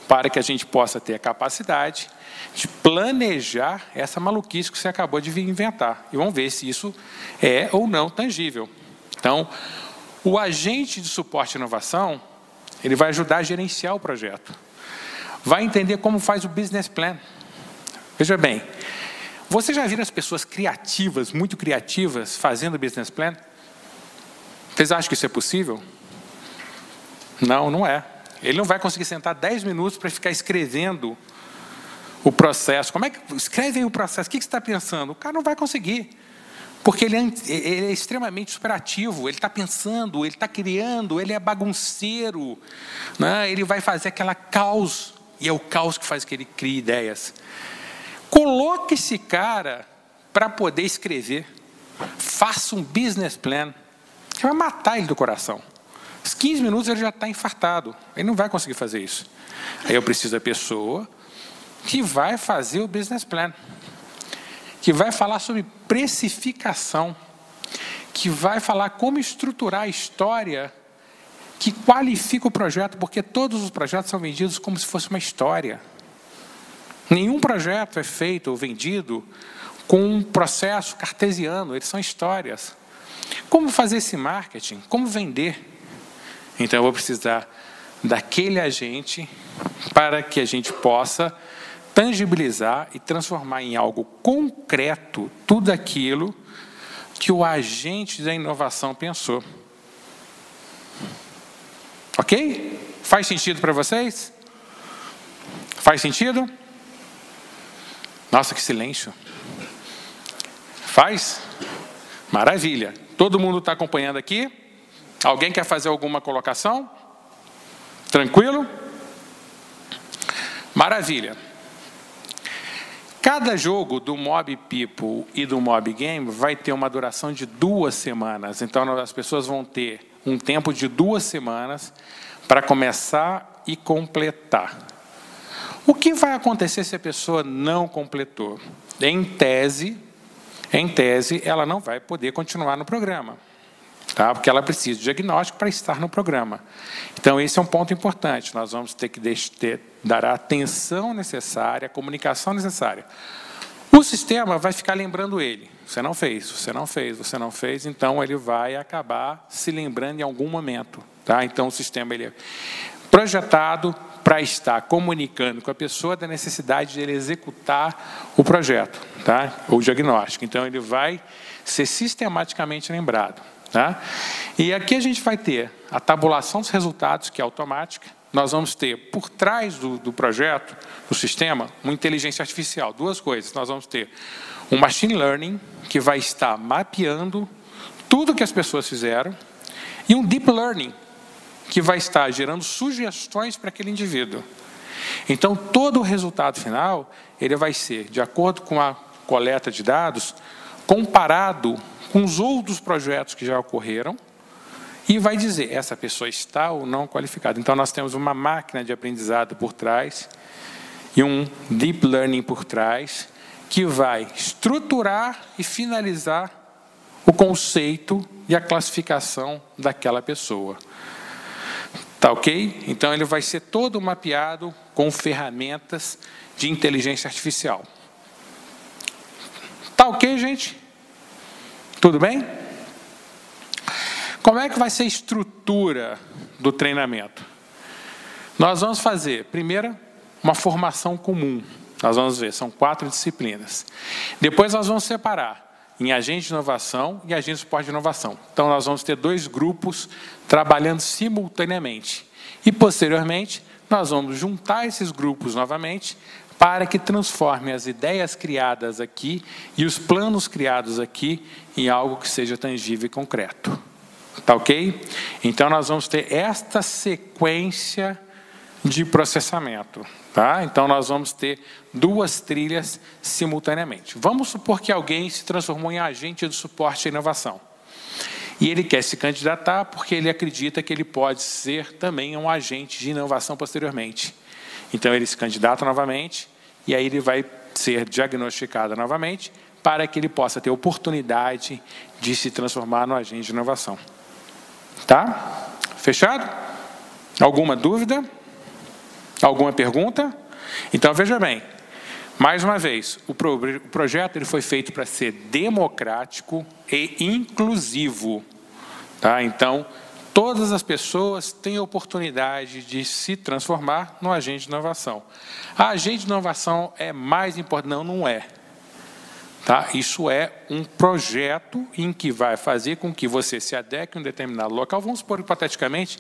para que a gente possa ter a capacidade de planejar essa maluquice que você acabou de inventar. E vamos ver se isso é ou não tangível. Então, o agente de suporte à inovação, ele vai ajudar a gerenciar o projeto. Vai entender como faz o business plan. Veja bem, você já viu as pessoas criativas, muito criativas, fazendo business plan? Vocês acham que isso é possível? Não, não é. Ele não vai conseguir sentar 10 minutos para ficar escrevendo o processo. Como é que escreve aí o processo? O que você está pensando? O cara não vai conseguir. Porque ele é extremamente superativo, ele está pensando, ele está criando, ele é bagunceiro, né? Ele vai fazer aquela caos, e é o caos que faz que ele crie ideias. Coloque esse cara para poder escrever, faça um business plan, que vai matar ele do coração. Os 15 minutos ele já está infartado, ele não vai conseguir fazer isso. Aí eu preciso da pessoa que vai fazer o business plan, que vai falar sobre precificação, que vai falar como estruturar a história que qualifica o projeto, porque todos os projetos são vendidos como se fosse uma história. Nenhum projeto é feito ou vendido com um processo cartesiano, eles são histórias. Como fazer esse marketing? Como vender? Então eu vou precisar daquele agente para que a gente possa tangibilizar e transformar em algo concreto tudo aquilo que o agente da inovação pensou. Ok? Faz sentido para vocês? Faz sentido? Nossa, que silêncio. Faz? Maravilha. Todo mundo está acompanhando aqui? Alguém quer fazer alguma colocação? Tranquilo? Maravilha. Cada jogo do Mob People e do Mob Game vai ter uma duração de 2 semanas. Então, as pessoas vão ter um tempo de 2 semanas para começar e completar. O que vai acontecer se a pessoa não completou? Em tese, ela não vai poder continuar no programa, tá? Porque ela precisa de diagnóstico para estar no programa. Então, esse é um ponto importante. Nós vamos ter que dar a atenção necessária, a comunicação necessária. O sistema vai ficar lembrando ele. Você não fez, você não fez, você não fez. Então, ele vai acabar se lembrando em algum momento, tá? Então, o sistema ele é projetado para estar comunicando com a pessoa da necessidade de ele executar o projeto, tá? O diagnóstico. Então, ele vai ser sistematicamente lembrado, tá? E aqui a gente vai ter a tabulação dos resultados, que é automática. Nós vamos ter, por trás do projeto, do sistema, uma inteligência artificial. 2 coisas. Nós vamos ter um machine learning, que vai estar mapeando tudo que as pessoas fizeram, e um deep learning, que vai estar gerando sugestões para aquele indivíduo. Então, todo o resultado final, ele vai ser, de acordo com a coleta de dados, comparado com os outros projetos que já ocorreram, e vai dizer, essa pessoa está ou não qualificada. Então, nós temos uma máquina de aprendizado por trás, e um deep learning por trás, que vai estruturar e finalizar o conceito e a classificação daquela pessoa. Tá ok? Então, ele vai ser todo mapeado com ferramentas de inteligência artificial. Tá ok, gente? Tudo bem? Como é que vai ser a estrutura do treinamento? Nós vamos fazer, primeiro, uma formação comum. Nós vamos ver, são 4 disciplinas. Depois, nós vamos separar em agente de inovação e agente de suporte de inovação. Então, nós vamos ter 2 grupos trabalhando simultaneamente. E, posteriormente, nós vamos juntar esses grupos novamente para que transforme as ideias criadas aqui e os planos criados aqui em algo que seja tangível e concreto. Tá ok? Então, nós vamos ter esta sequência de processamento. Tá? Então, nós vamos ter 2 trilhas simultaneamente. Vamos supor que alguém se transformou em agente de suporte à inovação. E ele quer se candidatar porque ele acredita que ele pode ser também um agente de inovação posteriormente. Então, ele se candidata novamente e aí ele vai ser diagnosticado novamente para que ele possa ter oportunidade de se transformar no agente de inovação. Tá? Fechado? Alguma dúvida? Alguma pergunta? Então, veja bem, mais uma vez, o projeto ele foi feito para ser democrático e inclusivo. Tá? Então, todas as pessoas têm a oportunidade de se transformar no agente de inovação. A agente de inovação é mais importante? Não, não é. Tá? Isso é um projeto em que vai fazer com que você se adeque a um determinado local. Vamos supor, hipoteticamente,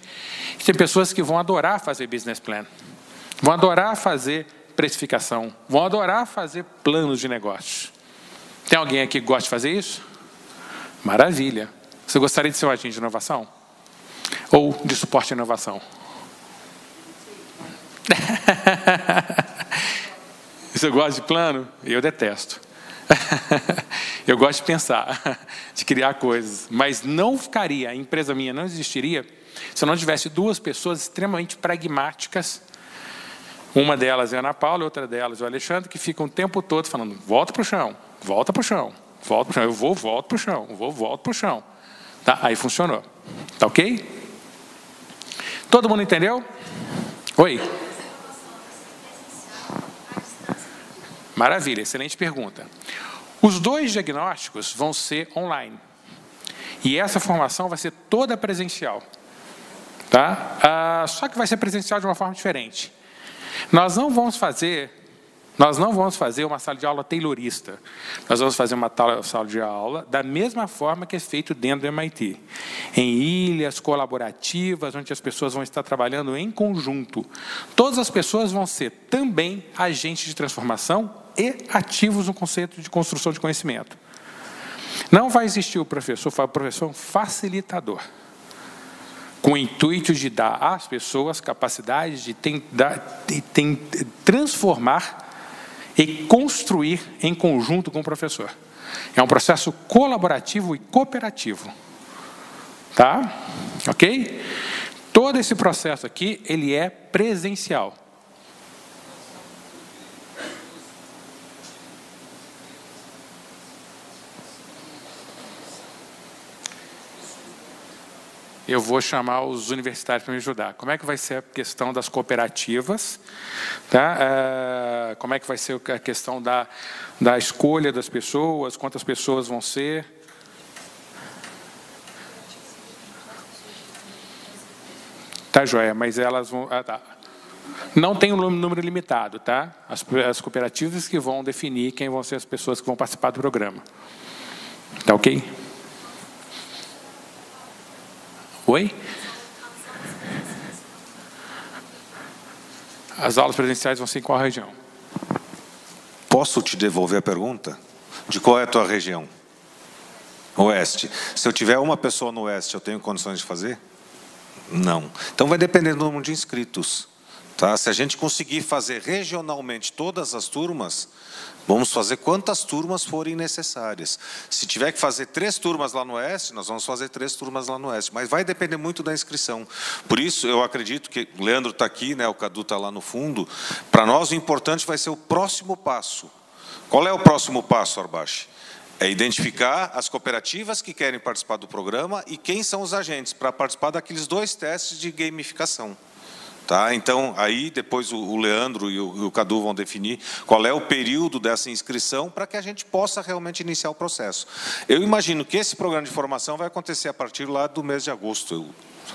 que tem pessoas que vão adorar fazer business plan. Vão adorar fazer precificação. Vão adorar fazer planos de negócios. Tem alguém aqui que gosta de fazer isso? Maravilha. Você gostaria de ser um agente de inovação? Ou de suporte à inovação? Você gosta de plano? Eu detesto. Eu gosto de pensar, de criar coisas. Mas não ficaria, a empresa minha não existiria se eu não tivesse 2 pessoas extremamente pragmáticas. Uma delas é a Ana Paula, outra delas é o Alexandre, que ficam o tempo todo falando, volta para o chão, volta para o chão, volta para o chão. Eu vou, volto para o chão, vou, volto para o chão. Tá? Aí funcionou. Tá ok? Todo mundo entendeu? Oi? Maravilha, excelente pergunta. Os 2 diagnósticos vão ser online. E essa formação vai ser toda presencial. Tá? Só que vai ser presencial de uma forma diferente. Nós não vamos fazer uma sala de aula taylorista. Nós vamos fazer uma sala de aula da mesma forma que é feito dentro do MIT. Em ilhas colaborativas, onde as pessoas vão estar trabalhando em conjunto. Todas as pessoas vão ser também agentes de transformação e ativos no conceito de construção de conhecimento. Não vai existir o professor é um facilitador, com o intuito de dar às pessoas capacidade de transformar e construir em conjunto com o professor. É um processo colaborativo e cooperativo. Tá? Ok? Todo esse processo aqui, ele é presencial. Eu vou chamar os universitários para me ajudar. Como é que vai ser a questão das cooperativas? Tá? Como é que vai ser a questão da escolha das pessoas? Quantas pessoas vão ser? Tá, joia, mas elas vão... tá. Não tem um número limitado, tá? As cooperativas que vão definir quem vão ser as pessoas que vão participar do programa. Tá ok? Oi? As aulas presenciais vão ser em qual região? Posso te devolver a pergunta? De qual é a tua região? Oeste. Se eu tiver uma pessoa no Oeste, eu tenho condições de fazer? Não. Então vai depender do número de inscritos. Tá? Se a gente conseguir fazer regionalmente todas as turmas, vamos fazer quantas turmas forem necessárias. Se tiver que fazer 3 turmas lá no Oeste, nós vamos fazer 3 turmas lá no Oeste. Mas vai depender muito da inscrição. Por isso, eu acredito que o Leandro está aqui, né, o Cadu está lá no fundo. Para nós, o importante vai ser o próximo passo. Qual é o próximo passo, Arbache? É identificar as cooperativas que querem participar do programa e quem são os agentes para participar daqueles 2 testes de gamificação. Tá? Então, aí depois o Leandro e o Cadu vão definir qual é o período dessa inscrição para que a gente possa realmente iniciar o processo. Eu imagino que esse programa de formação vai acontecer a partir lá do mês de agosto,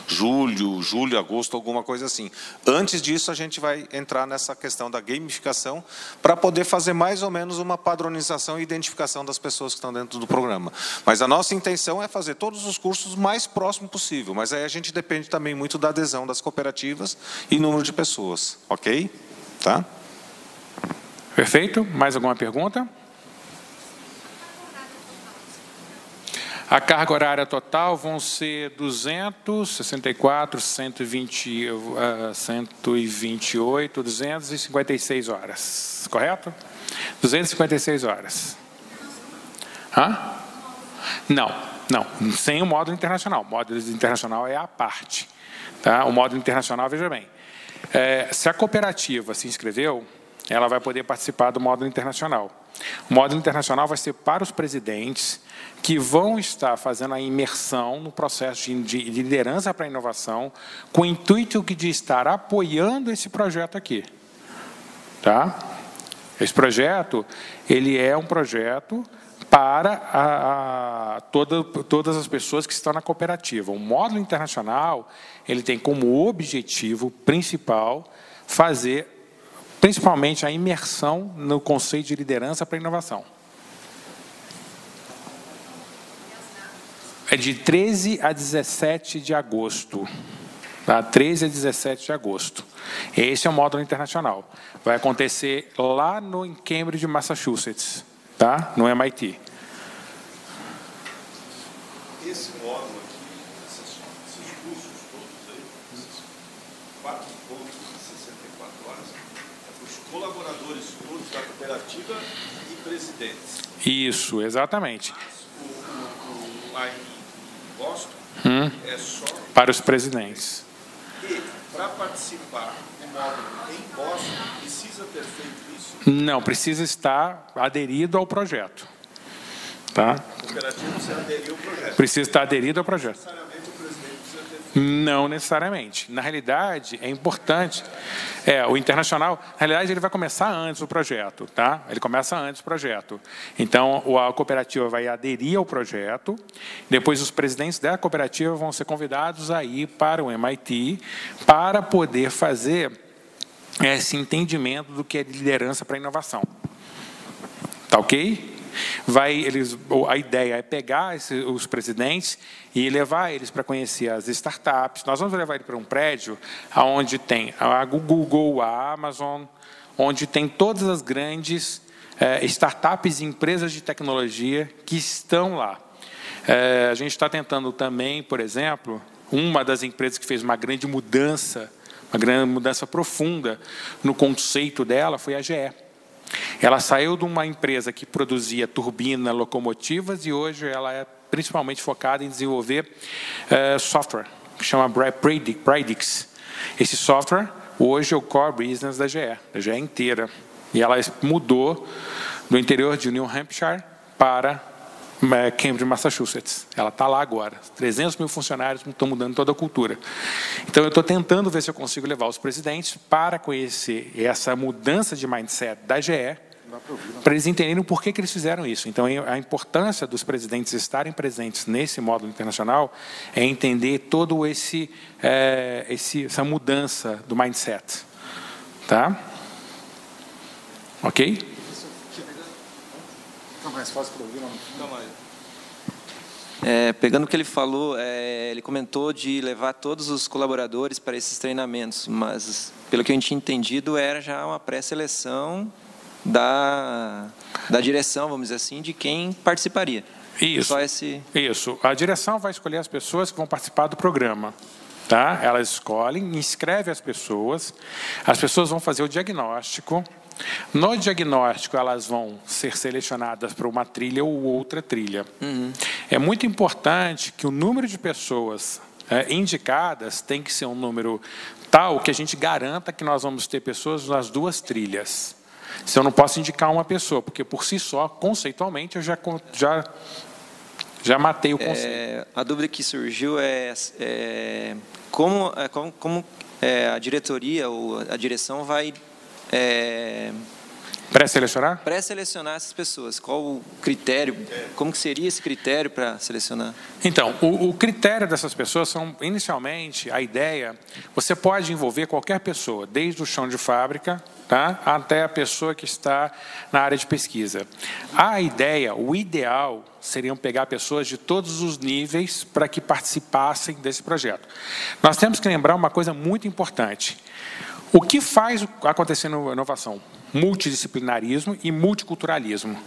julho, agosto, alguma coisa assim. Antes disso, a gente vai entrar nessa questão da gamificação para poder fazer mais ou menos uma padronização e identificação das pessoas que estão dentro do programa. Mas a nossa intenção é fazer todos os cursos o mais próximo possível, mas aí a gente depende também muito da adesão das cooperativas e número de pessoas, ok? Tá? Perfeito. Mais alguma pergunta? A carga horária total vão ser 264, 128, 256 horas. Correto? 256 horas. Hã? Não. Sem o módulo internacional. O módulo internacional é à parte. Tá? O módulo internacional, veja bem. Se a cooperativa se inscreveu, ela vai poder participar do módulo internacional. O módulo internacional vai ser para os presidentes que vão estar fazendo a imersão no processo de liderança para a inovação, com o intuito de estar apoiando esse projeto aqui. Tá? Esse projeto, ele é um projeto para todas as pessoas que estão na cooperativa. O módulo internacional, ele tem como objetivo principal fazer, principalmente, a imersão no conceito de liderança para a inovação. É de 13 a 17 de agosto. Tá? 13 a 17 de agosto. Esse é o módulo internacional. Vai acontecer lá em Cambridge, Massachusetts. Tá? No MIT. Esse módulo aqui, esses cursos todos aí, esses 4 pontos de 64 horas, é para os colaboradores todos da cooperativa e presidentes. Isso, exatamente. Mas aí em Boston é só para os presidentes. E para participar do módulo em Boston, precisa ter feito isso? Não, precisa estar aderido ao projeto. Tá? A cooperativa precisa aderir ao projeto. Precisa estar aderido ao projeto. Necessariamente o presidente precisa ter feito. Não necessariamente. Na realidade, é importante. O internacional, na realidade, ele vai começar antes o projeto. Tá? Ele começa antes o projeto. Então, a cooperativa vai aderir ao projeto. Depois, os presidentes da cooperativa vão ser convidados a ir para o MIT para poder fazer esse entendimento do que é liderança para a inovação. Tá ok? A ideia é pegar os presidentes e levar eles para conhecer as startups. Nós vamos levar eles para um prédio onde tem a Google, a Amazon, onde tem todas as grandes startups e empresas de tecnologia que estão lá. A gente está tentando também, por exemplo, uma das empresas que fez uma grande mudança profunda no conceito dela foi a GE. Ela saiu de uma empresa que produzia turbina, locomotivas, e hoje ela é principalmente focada em desenvolver software, que chama Predix. Esse software, hoje, é o core business da GE inteira. E ela mudou do interior de New Hampshire para Cambridge, Massachusetts. Ela está lá agora. 300 mil funcionários estão mudando toda a cultura. Então, eu estou tentando ver se eu consigo levar os presidentes para conhecer essa mudança de mindset da GE, para eles entenderem por que eles fizeram isso. Então, a importância dos presidentes estarem presentes nesse módulo internacional é entender todo essa mudança do mindset. Tá? Ok? Pegando o que ele falou, ele comentou de levar todos os colaboradores para esses treinamentos, mas, pelo que eu tinha entendido, era já uma pré-seleção da direção, vamos dizer assim, de quem participaria. Isso. Isso. A direção vai escolher as pessoas que vão participar do programa. Tá? Elas escolhem, inscrevem as pessoas vão fazer o diagnóstico. No diagnóstico, elas vão ser selecionadas para uma trilha ou outra trilha. É muito importante que o número de pessoas indicadas tem que ser um número tal que a gente garanta que nós vamos ter pessoas nas duas trilhas. Se eu não posso indicar uma pessoa, porque por si só, conceitualmente, eu já matei o conceito. A dúvida que surgiu como a diretoria ou a direção vai pré-selecionar? Pré-selecionar essas pessoas. Qual o critério? Como que seria esse critério para selecionar? Então, o critério dessas pessoas são, inicialmente, a ideia, você pode envolver qualquer pessoa, desde o chão de fábrica, tá, até a pessoa que está na área de pesquisa. A ideia, o ideal, seriam pegar pessoas de todos os níveis para que participassem desse projeto. Nós temos que lembrar uma coisa muito importante. O que faz acontecer na inovação? Multidisciplinarismo e multiculturalismo,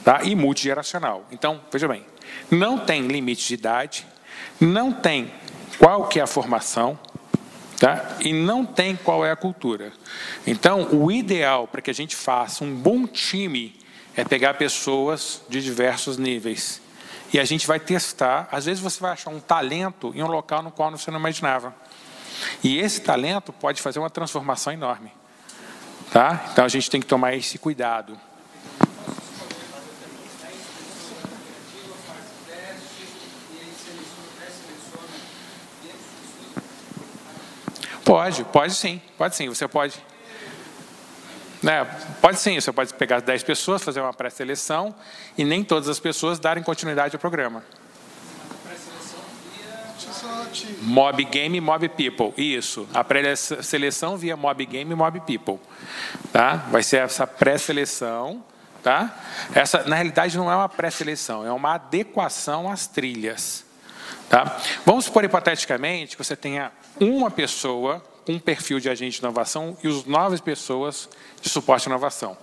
tá? E multigeracional. Então, veja bem, não tem limite de idade, não tem qual que é a formação, tá? E não tem qual é a cultura. Então, o ideal para que a gente faça um bom time é pegar pessoas de diversos níveis. E a gente vai testar. Às vezes você vai achar um talento em um local no qual você não imaginava. E esse talento pode fazer uma transformação enorme. Tá? Então, a gente tem que tomar esse cuidado. Pode sim, você pode. Pode sim, você pode pegar 10 pessoas, fazer uma pré-seleção e nem todas as pessoas darem continuidade ao programa. Mob Game, Mob People, isso. A pré-seleção via Mob Game, Mob People, tá? Vai ser essa pré-seleção, tá? Essa, na realidade, não é uma pré-seleção, é uma adequação às trilhas, tá? Vamos supor, hipoteticamente, que você tenha uma pessoa com um perfil de agente de inovação e os 9 pessoas de suporte à inovação.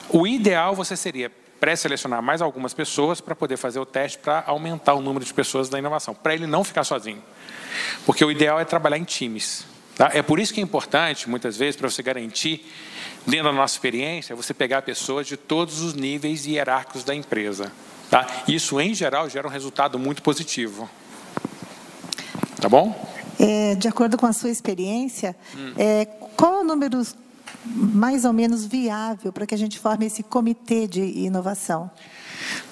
O ideal você seria pré-selecionar mais algumas pessoas para poder fazer o teste para aumentar o número de pessoas da inovação, para ele não ficar sozinho. Porque o ideal é trabalhar em times. Tá? É por isso que é importante, muitas vezes, para você garantir, dentro da nossa experiência, você pegar pessoas de todos os níveis hierárquicos da empresa. Tá? Isso, em geral, gera um resultado muito positivo. Tá bom? De acordo com a sua experiência, qual o número mais ou menos viável para que a gente forme esse comitê de inovação?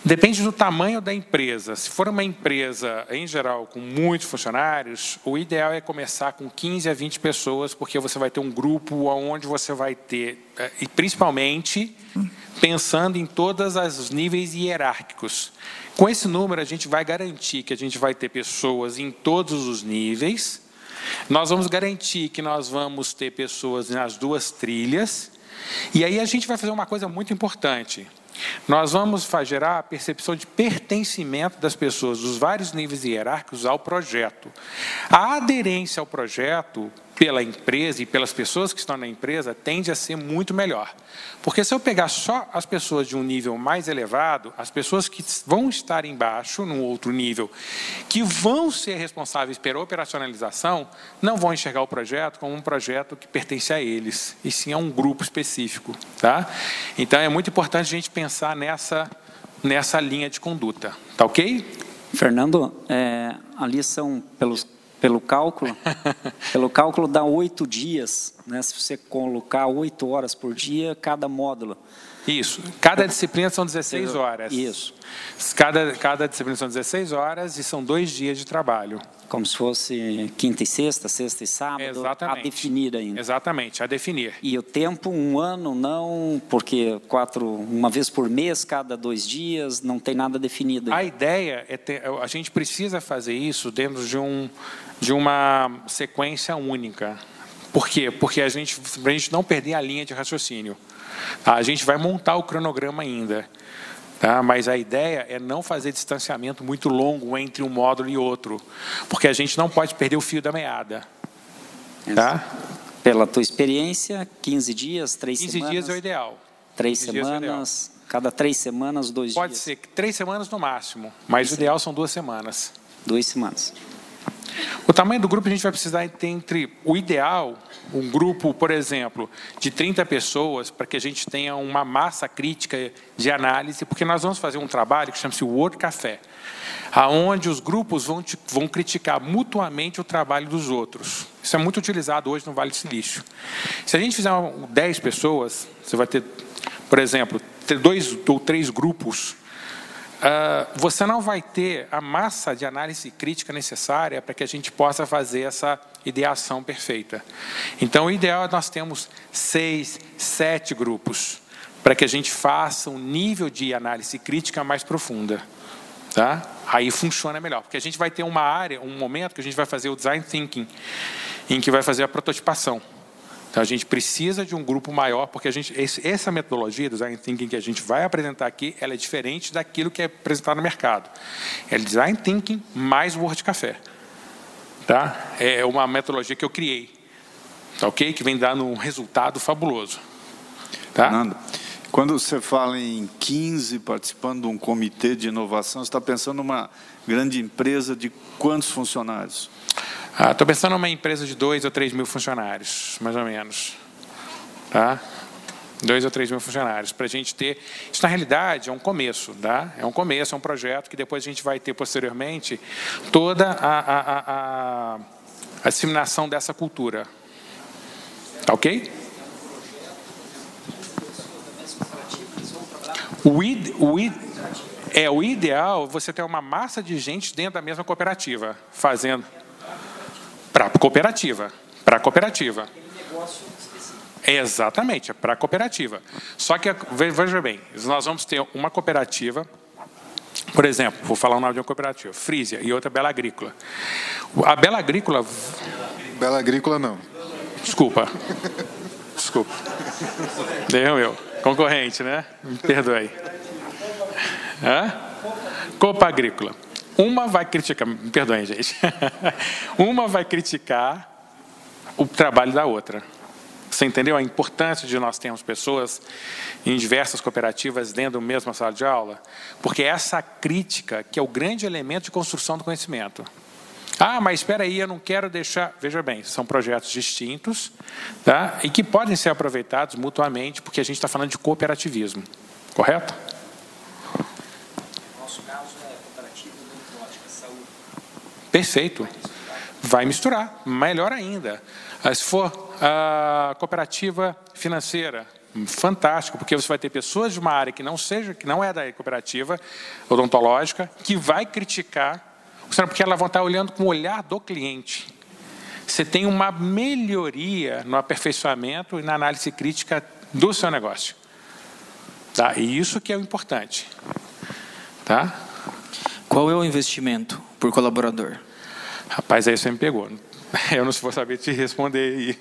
Depende do tamanho da empresa. Se for uma empresa, em geral, com muitos funcionários, o ideal é começar com 15 a 20 pessoas, porque você vai ter um grupo onde você vai ter, e principalmente pensando em todos os níveis hierárquicos. Com esse número, a gente vai garantir que a gente vai ter pessoas em todos os níveis. Nós vamos garantir que nós vamos ter pessoas nas 2 trilhas. E aí a gente vai fazer uma coisa muito importante. Nós vamos gerar a percepção de pertencimento das pessoas dos vários níveis hierárquicos ao projeto. A aderência ao projeto pela empresa e pelas pessoas que estão na empresa tende a ser muito melhor. Porque se eu pegar só as pessoas de um nível mais elevado, as pessoas que vão estar embaixo, num outro nível, que vão ser responsáveis pela operacionalização, não vão enxergar o projeto como um projeto que pertence a eles, e sim a um grupo específico. Tá? Então, é muito importante a gente pensar nessa linha de conduta. Tá ok? Fernando, ali são pelo cálculo dá 8 dias, né? Se você colocar 8 horas por dia, cada módulo. Isso. Cada disciplina são 16 horas. Isso. Cada disciplina são 16 horas e são 2 dias de trabalho. Como se fosse quinta e sexta e sábado. Exatamente. A definir ainda. Exatamente, a definir. E o tempo, 1 ano, não, porque uma vez por mês, cada 2 dias, não tem nada definido ainda. A ideia a gente precisa fazer isso dentro de uma sequência única. Por quê? Porque para a gente não perder a linha de raciocínio. A gente vai montar o cronograma ainda. Tá? Mas a ideia é não fazer distanciamento muito longo entre um módulo e outro. Porque a gente não pode perder o fio da meada. Tá? Pela tua experiência, 15 dias, 3 15 semanas? 15 dias é o ideal. 3 semanas, cada 3 semanas, 2 dias? Pode ser 3 semanas no máximo, mas o ideal são 2 semanas. 2 semanas. O tamanho do grupo a gente vai precisar ter entre o ideal, um grupo, por exemplo, de 30 pessoas, para que a gente tenha uma massa crítica de análise, porque nós vamos fazer um trabalho que chama-se Word Café, aonde os grupos vão criticar mutuamente o trabalho dos outros. Isso é muito utilizado hoje no Vale do Silício. Se a gente fizer 10 pessoas, você vai ter, por exemplo, 2 ou 3 grupos, você não vai ter a massa de análise crítica necessária para que a gente possa fazer essa ideação perfeita. Então, o ideal é nós termos 6, 7 grupos, para que a gente faça um nível de análise crítica mais profunda. Tá? Aí funciona melhor, porque a gente vai ter uma área, um momento que a gente vai fazer o Design Thinking, em que vai fazer a prototipação. Então, a gente precisa de um grupo maior, porque essa metodologia do Design Thinking que a gente vai apresentar aqui, ela é diferente daquilo que é apresentado no mercado. É Design Thinking mais Word Café. Tá? É uma metodologia que eu criei, tá, ok? Que vem dando um resultado fabuloso. Tá? Fernando, quando você fala em 15 participando de um comitê de inovação, você está pensando numa grande empresa de quantos funcionários? Estou pensando numa empresa de 2 ou 3 mil funcionários, mais ou menos. Tá? 2 ou 3 mil funcionários, para a gente ter... Isso, na realidade, é um começo. Tá? É um começo, é um projeto que depois a gente vai ter, posteriormente, toda a disseminação dessa cultura. Tá ok? O ideal é você ter uma massa de gente dentro da mesma cooperativa, fazendo... Para a cooperativa. Exatamente, para a cooperativa. Só que, veja bem, nós vamos ter uma cooperativa, por exemplo, vou falar o nome de uma cooperativa, Frisia, e outra Bela Agrícola. A Bela Agrícola... Bela Agrícola não. Desculpa. Erro meu. Concorrente, né? Me perdoe. Copa Agrícola. Uma vai criticar, me perdoem, gente. Uma vai criticar o trabalho da outra. Você entendeu a importância de nós termos pessoas em diversas cooperativas dentro da mesma sala de aula? Porque essa crítica que é o grande elemento de construção do conhecimento. Mas espera aí, eu não quero deixar... Veja bem, são projetos distintos, tá? E que podem ser aproveitados mutuamente, porque a gente está falando de cooperativismo. Correto? Perfeito. Vai misturar, melhor ainda. Se for a cooperativa financeira, fantástico, porque você vai ter pessoas de uma área que não é da cooperativa odontológica, que vai criticar, porque elas vão estar olhando com o olhar do cliente. Você tem uma melhoria no aperfeiçoamento e na análise crítica do seu negócio. Tá? E isso que é o importante. Tá? Qual é o investimento por colaborador? Rapaz, aí você me pegou. Eu não vou saber te responder aí.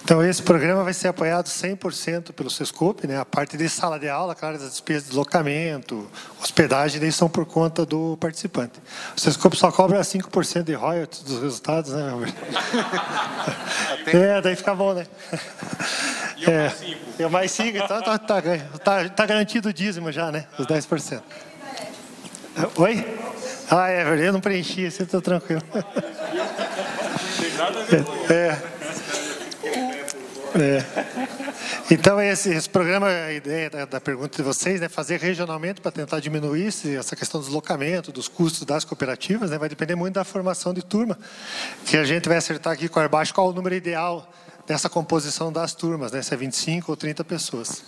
Então, esse programa vai ser apoiado 100% pelo Sescope, né? A parte de sala de aula, claro, as despesas de deslocamento, hospedagem, daí são por conta do participante. O Sescope só cobra 5% de royalties dos resultados, né, Roberto? Daí fica bom, né? E o mais 5, então tá garantido o dízimo já, né? Os 10%. Oi? É verdade, eu não preenchi, você está tranquilo. Então, esse programa, a ideia da pergunta de vocês, né, fazer regionalmente para tentar diminuir essa questão do deslocamento, dos custos das cooperativas, né, vai depender muito da formação de turma, que a gente vai acertar aqui com a Airbus qual o número ideal dessa composição das turmas, né, se é 25 ou 30 pessoas.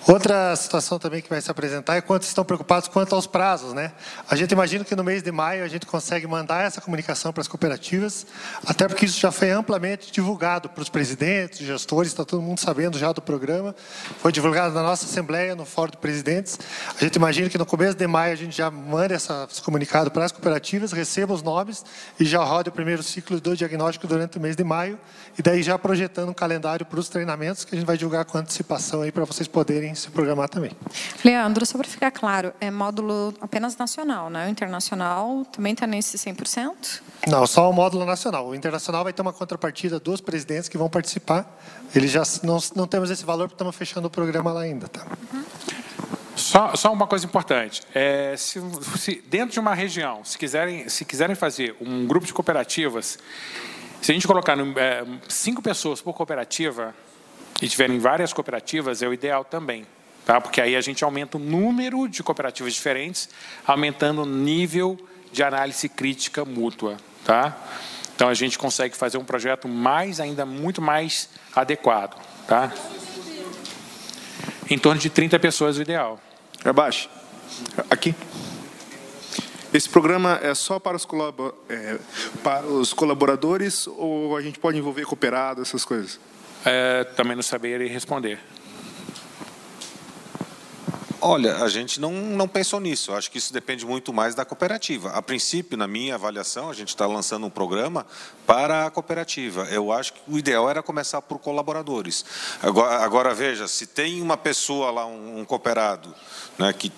Outra situação também que vai se apresentar é quantos estão preocupados quanto aos prazos, né? A gente imagina que no mês de maio a gente consegue mandar essa comunicação para as cooperativas, até porque isso já foi amplamente divulgado para os presidentes, gestores, está todo mundo sabendo já do programa, foi divulgado na nossa Assembleia, no Fórum de Presidentes. A gente imagina que no começo de maio a gente já manda esse comunicado para as cooperativas, receba os nomes e já roda o primeiro ciclo do diagnóstico durante o mês de maio, e daí já projetando um calendário para os treinamentos que a gente vai divulgar com antecipação aí para vocês poderem se programar também. Leandro, só para ficar claro, é módulo apenas nacional, né? O internacional também está nesse 100%? Não, só o módulo nacional. O internacional vai ter uma contrapartida dos presidentes que vão participar. Eles já não temos esse valor porque estamos fechando o programa lá ainda, tá? Uhum. Só uma coisa importante, se dentro de uma região, se quiserem fazer um grupo de cooperativas, se a gente colocar 5 pessoas por cooperativa e tiverem várias cooperativas, é o ideal também, tá? Porque aí a gente aumenta o número de cooperativas diferentes, aumentando o nível de análise crítica mútua, tá? Então a gente consegue fazer um projeto ainda muito mais adequado, tá? Em torno de 30 pessoas o ideal. Abaixo. Aqui. Esse programa é só para os colaboradores ou a gente pode envolver cooperado, essas coisas? Também não saberia responder. Olha, a gente não pensou nisso. Eu acho que isso depende muito mais da cooperativa. A princípio, na minha avaliação, a gente está lançando um programa para a cooperativa. Eu acho que o ideal era começar por colaboradores. Agora veja, se tem uma pessoa lá, um cooperado, né, que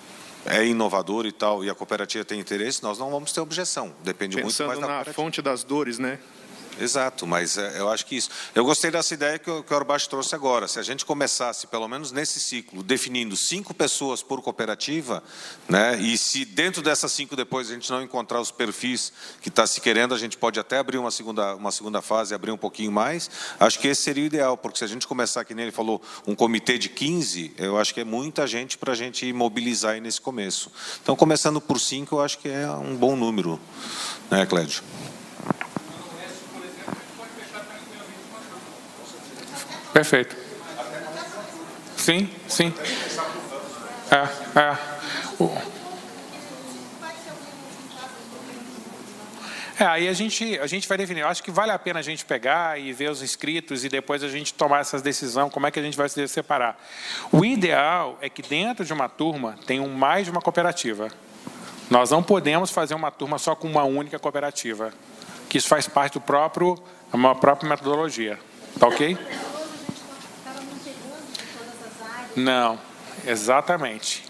é inovador e tal, e a cooperativa tem interesse, nós não vamos ter objeção. Depende muito mais da cooperativa. Pensando na fonte das dores, né? Exato, mas eu acho que isso... Eu gostei dessa ideia que o Orbach trouxe agora. Se a gente começasse, pelo menos nesse ciclo, definindo 5 pessoas por cooperativa, né, e se dentro dessas 5 depois a gente não encontrar os perfis que está se querendo, a gente pode até abrir uma segunda fase, abrir um pouquinho mais. Acho que esse seria o ideal, porque se a gente começar, que nem ele falou, um comitê de 15, eu acho que é muita gente para a gente mobilizar aí nesse começo. Então, começando por 5, eu acho que é um bom número, né, Clédio? Perfeito. Sim. Aí a gente vai definir. Eu acho que vale a pena a gente pegar e ver os inscritos e depois a gente tomar essa decisão, como é que a gente vai se separar. O ideal é que dentro de uma turma tenham mais de uma cooperativa. Nós não podemos fazer uma turma só com uma única cooperativa, que isso faz parte da própria metodologia. Tá ok? Não, exatamente.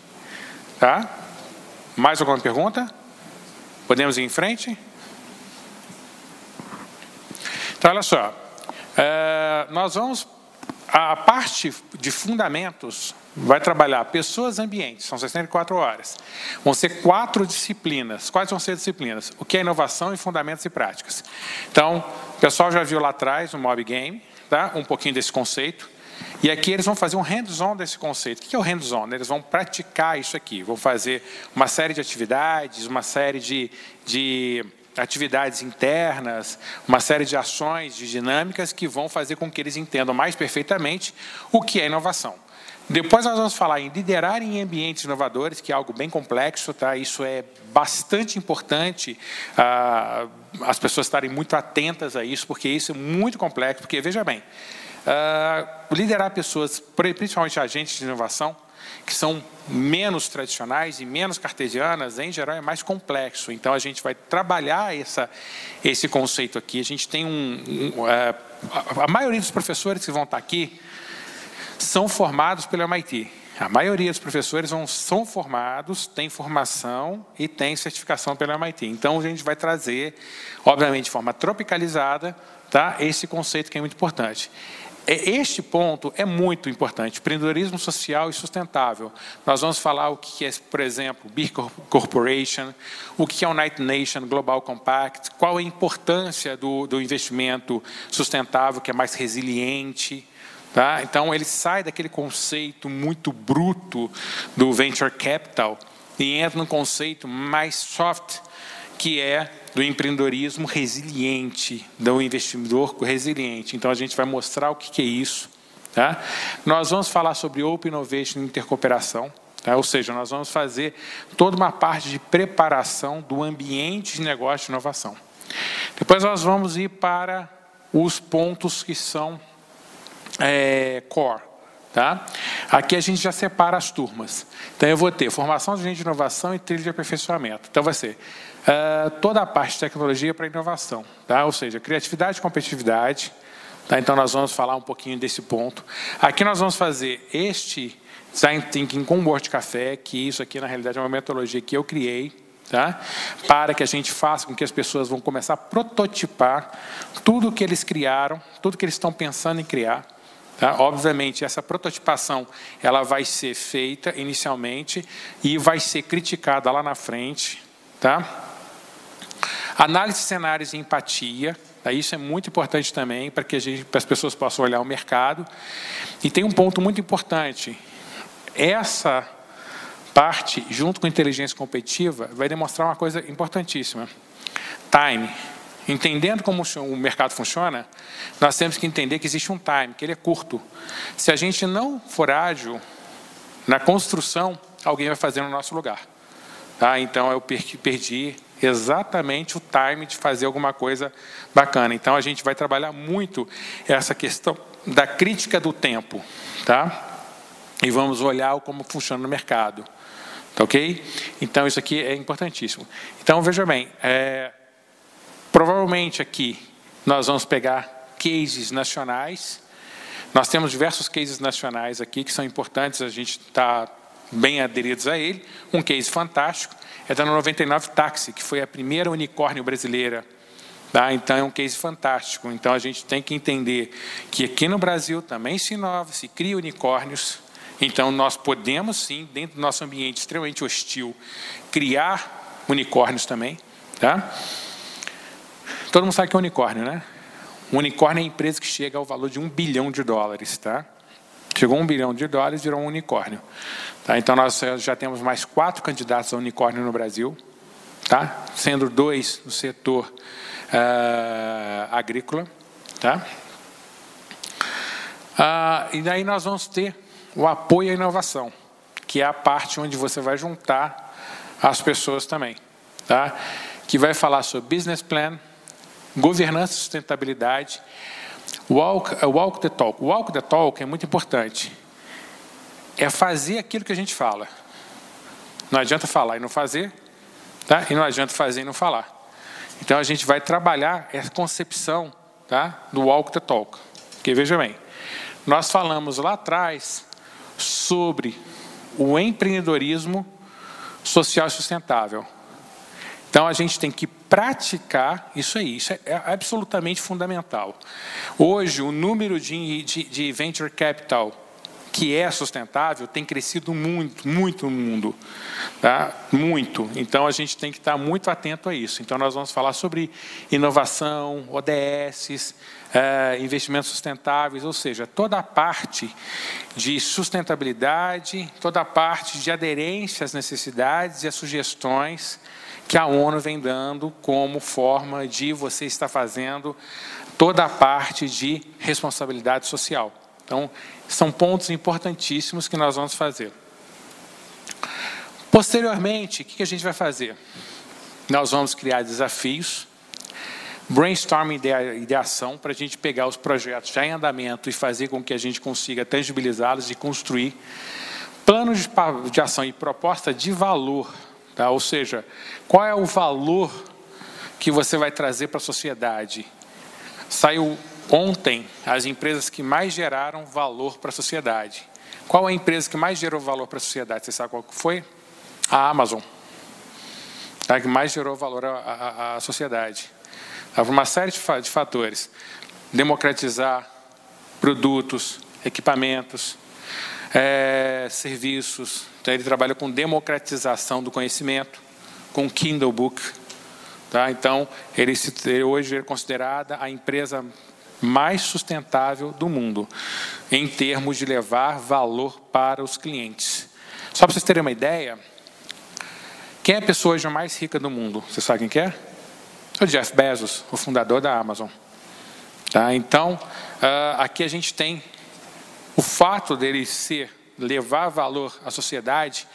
Tá? Mais alguma pergunta? Podemos ir em frente? Então, olha só. Nós vamos... A parte de fundamentos vai trabalhar pessoas e ambientes, são 64 horas. Vão ser 4 disciplinas. Quais vão ser as disciplinas? O que é inovação e fundamentos e práticas. Então, o pessoal já viu lá atrás, no Mob Game, tá? Um pouquinho desse conceito. E aqui eles vão fazer um hands-on desse conceito. O que é o hands-on? Eles vão praticar isso aqui. Vão fazer uma série de atividades, uma série de atividades internas, uma série de ações, de dinâmicas que vão fazer com que eles entendam mais perfeitamente o que é inovação. Depois nós vamos falar em liderar em ambientes inovadores, que é algo bem complexo, tá? Isso é bastante importante, as pessoas estarem muito atentas a isso, porque isso é muito complexo, porque, veja bem, liderar pessoas, principalmente agentes de inovação, que são menos tradicionais e menos cartesianas, em geral é mais complexo. Então, a gente vai trabalhar esse conceito aqui. A gente tem a maioria dos professores que vão estar aqui são formados pelo MIT. A maioria dos professores são formados, têm formação e têm certificação pelo MIT. Então, a gente vai trazer, obviamente, de forma tropicalizada, tá, esse conceito que é muito importante. Este ponto é muito importante, empreendedorismo social e sustentável. Nós vamos falar o que é, por exemplo, B Corporation, o que é o United Nations Global Compact, qual a importância do investimento sustentável, que é mais resiliente. Tá? Então, ele sai daquele conceito muito bruto do Venture Capital e entra num conceito mais soft, que é do empreendedorismo resiliente, do investidor resiliente. Então, a gente vai mostrar o que é isso. Tá? Nós vamos falar sobre Open Innovation e intercooperação, tá? Ou seja, nós vamos fazer toda uma parte de preparação do ambiente de negócio de inovação. Depois nós vamos ir para os pontos que são core. Tá? Aqui a gente já separa as turmas. Então, eu vou ter formação de agente de inovação e trilha de aperfeiçoamento. Então, vai ser toda a parte de tecnologia para inovação, tá? Ou seja, criatividade e competitividade. Tá? Então, nós vamos falar um pouquinho desse ponto. Aqui nós vamos fazer este Design Thinking com Board Café, que isso aqui, na realidade, é uma metodologia que eu criei, tá? Para que a gente faça com que as pessoas vão começar a prototipar tudo o que eles criaram, tudo que eles estão pensando em criar. Tá? Obviamente, essa prototipação ela vai ser feita inicialmente e vai ser criticada lá na frente. Tá? Análise de cenários e empatia. Tá? Isso é muito importante também para que as pessoas possam olhar o mercado. E tem um ponto muito importante. Essa parte, junto com inteligência competitiva, vai demonstrar uma coisa importantíssima. Time. Entendendo como o mercado funciona, nós temos que entender que existe um time, que ele é curto. Se a gente não for ágil na construção, alguém vai fazer no nosso lugar. Tá? Então, eu perdi exatamente o time de fazer alguma coisa bacana. Então, a gente vai trabalhar muito essa questão da crítica do tempo. Tá? E vamos olhar como funciona no mercado. Tá, ok? Então, isso aqui é importantíssimo. Então, veja bem, provavelmente aqui nós vamos pegar cases nacionais. Nós temos diversos cases nacionais aqui que são importantes, a gente está bem aderidos a ele. Um case fantástico é da 99 Táxi, que foi a primeira unicórnio brasileira. Tá? Então, é um case fantástico. Então, a gente tem que entender que aqui no Brasil também se inova, se cria unicórnios. Então, nós podemos, sim, dentro do nosso ambiente extremamente hostil, criar unicórnios também. Tá? Todo mundo sabe o que é unicórnio, né? Um unicórnio é a empresa que chega ao valor de $1 bilhão. Tá? Chegou $1 bilhão, virou um unicórnio. Tá? Então, nós já temos mais 4 candidatos a unicórnio no Brasil, tá? Sendo 2 no setor agrícola. Tá? E daí nós vamos ter o apoio à inovação, que é a parte onde você vai juntar as pessoas também. Tá? Que vai falar sobre business plan, governança e sustentabilidade, walk the talk. O walk the talk é muito importante. É fazer aquilo que a gente fala. Não adianta falar e não fazer, tá? E não adianta fazer e não falar. Então, a gente vai trabalhar essa concepção, tá? Do walk the talk. Porque, veja bem, nós falamos lá atrás sobre o empreendedorismo social e sustentável. Então, a gente tem que praticar isso aí. Isso é absolutamente fundamental. Hoje, o número de venture capital que é sustentável tem crescido muito, muito no mundo. Tá? Muito. Então, a gente tem que estar muito atento a isso. Então, nós vamos falar sobre inovação, ODS, investimentos sustentáveis, ou seja, toda a parte de sustentabilidade, toda a parte de aderência às necessidades e às sugestões que a ONU vem dando como forma de você estar fazendo toda a parte de responsabilidade social. Então, são pontos importantíssimos que nós vamos fazer. Posteriormente, o que a gente vai fazer? Nós vamos criar desafios, brainstorming de ideação, para a gente pegar os projetos já em andamento e fazer com que a gente consiga tangibilizá-los e construir plano de ação e proposta de valor, tá? Ou seja, qual é o valor que você vai trazer para a sociedade? Saiu ontem as empresas que mais geraram valor para a sociedade. Qual é a empresa que mais gerou valor para a sociedade? Você sabe qual foi? A Amazon, tá? Que mais gerou valor à sociedade. Tá? Por uma série de fatores. Democratizar produtos, equipamentos, serviços. Então, ele trabalha com democratização do conhecimento, com Kindle Book. Tá? Então, hoje é considerada a empresa mais sustentável do mundo, em termos de levar valor para os clientes. Só para vocês terem uma ideia, quem é a pessoa hoje mais rica do mundo? Você sabe quem que é? O Jeff Bezos, o fundador da Amazon. Tá? Então, aqui a gente tem o fato dele levar valor à sociedade,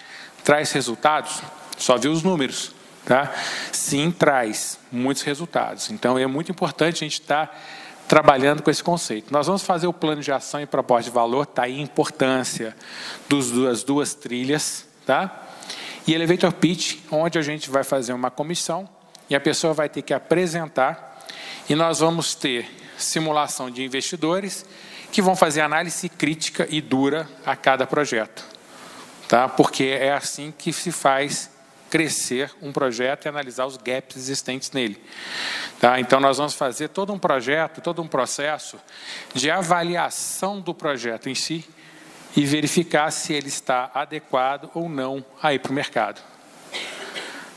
traz resultados, só viu os números. Tá? Sim, traz muitos resultados. Então, é muito importante a gente estar trabalhando com esse conceito. Nós vamos fazer o plano de ação e proposta de valor, está aí a importância das duas trilhas, tá? E elevator pitch, onde a gente vai fazer uma comissão e a pessoa vai ter que apresentar e nós vamos ter simulação de investidores que vão fazer análise crítica e dura a cada projeto, tá? Porque é assim que se faz crescer um projeto e analisar os gaps existentes nele. Tá? Então, nós vamos fazer todo um projeto, todo um processo de avaliação do projeto em si e verificar se ele está adequado ou não a ir para o mercado.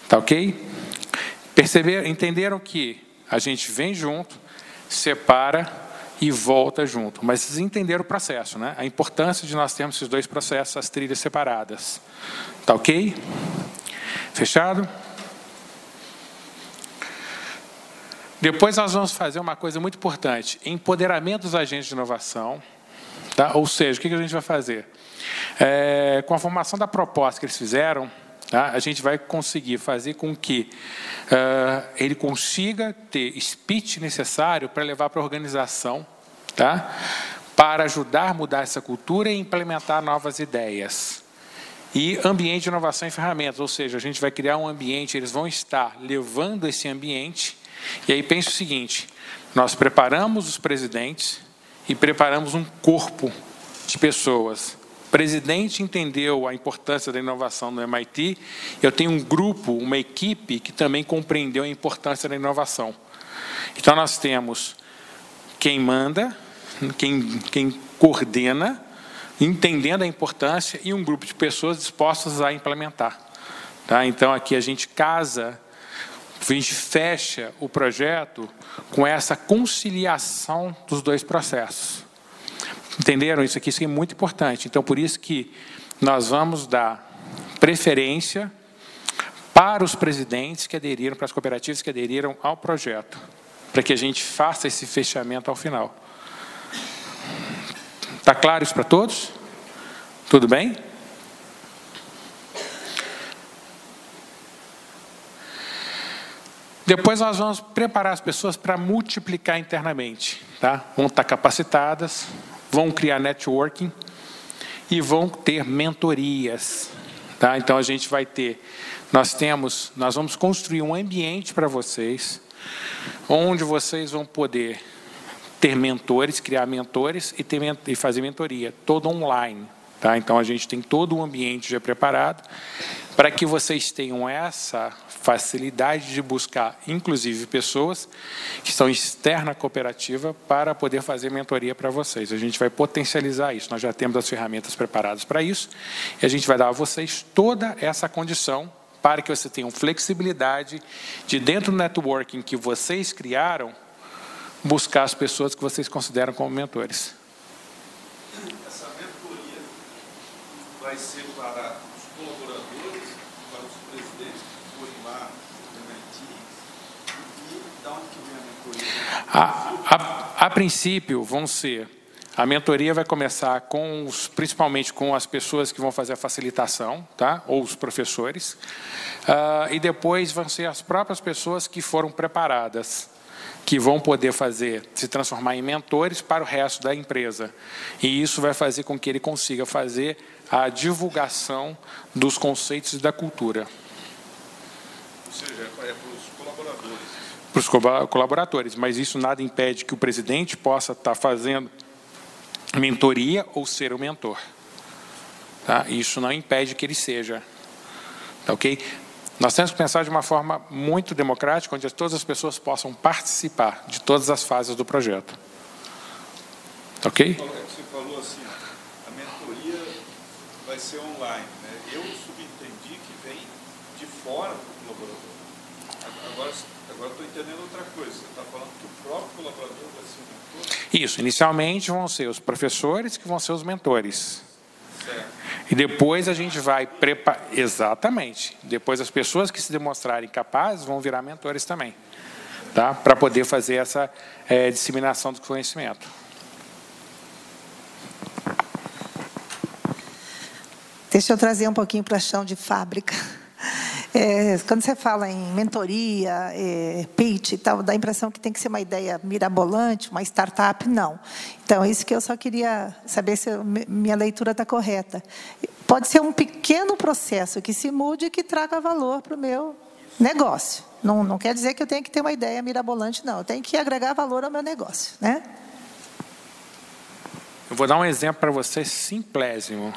Tá ok? Entenderam que a gente vem junto, separa e volta junto. Mas vocês entenderam o processo, né? A importância de nós termos esses dois processos, as trilhas separadas. Tá ok? Fechado? Depois nós vamos fazer uma coisa muito importante, empoderamento dos agentes de inovação. Tá? Ou seja, o que a gente vai fazer? Com a formação da proposta que eles fizeram, tá? A gente vai conseguir fazer com que ele consiga ter speech necessário para levar para a organização, tá? Para ajudar a mudar essa cultura e implementar novas ideias. E ambiente de inovação e ferramentas, ou seja, a gente vai criar um ambiente, eles vão estar levando esse ambiente, e aí pense o seguinte, nós preparamos os presidentes e preparamos um corpo de pessoas. O presidente entendeu a importância da inovação no MIT, eu tenho um grupo, uma equipe que também compreendeu a importância da inovação. Então nós temos quem manda, quem coordena, entendendo a importância e um grupo de pessoas dispostas a implementar. Tá? Então, aqui a gente a gente fecha o projeto com essa conciliação dos dois processos. Entenderam isso aqui? Isso é muito importante. Então, por isso que nós vamos dar preferência para os presidentes que aderiram, para as cooperativas que aderiram ao projeto, para que a gente faça esse fechamento ao final. Está claro isso para todos? Tudo bem? Depois nós vamos preparar as pessoas para multiplicar internamente. Tá? Vão estar capacitadas, vão criar networking e vão ter mentorias. Tá? Então a gente vai ter, nós vamos construir um ambiente para vocês, onde vocês vão poder ter mentores, criar mentores e fazer mentoria, todo online. Tá? Então, a gente tem todo o ambiente já preparado para que vocês tenham essa facilidade de buscar, inclusive, pessoas que são externa à cooperativa para poder fazer mentoria para vocês. A gente vai potencializar isso. Nós já temos as ferramentas preparadas para isso e a gente vai dar a vocês toda essa condição para que vocês tenham flexibilidade de, dentro do networking que vocês criaram, buscar as pessoas que vocês consideram como mentores. Essa mentoria vai ser para os colaboradores, para os presidentes que forem lá no MIT, e de onde que vem a mentoria? A princípio, a mentoria vai começar principalmente com as pessoas que vão fazer a facilitação, tá? Ou os professores, e depois vão ser as próprias pessoas que foram preparadas que vão poder se transformar em mentores para o resto da empresa. E isso vai fazer com que ele consiga fazer a divulgação dos conceitos e da cultura. Ou seja, é para os colaboradores. Para os colaboradores, mas isso nada impede que o presidente possa estar fazendo mentoria ou ser o mentor. Tá? Isso não impede que ele seja. Tá, ok? Nós temos que pensar de uma forma muito democrática, onde todas as pessoas possam participar de todas as fases do projeto. Tá, ok? Você falou assim, a mentoria vai ser online, né? Eu subentendi que vem de fora do colaborador. Agora estou entendendo outra coisa. Você está falando que o próprio colaborador vai ser o mentor? Isso. Inicialmente vão ser os professores que vão ser os mentores. Certo. E depois a gente vai preparar... Exatamente. Depois as pessoas que se demonstrarem capazes vão virar mentores também. Tá? Para poder fazer essa disseminação do conhecimento. Deixa eu trazer um pouquinho para chão de fábrica. Quando você fala em mentoria, pitch e tal, dá a impressão que tem que ser uma ideia mirabolante, uma startup, não. Então, isso que eu só queria saber se minha leitura está correta. Pode ser um pequeno processo que se mude e que traga valor para o meu negócio. Não quer dizer que eu tenho que ter uma ideia mirabolante, não. Eu tenho que agregar valor ao meu negócio, né? Eu vou dar um exemplo para você simplésimo.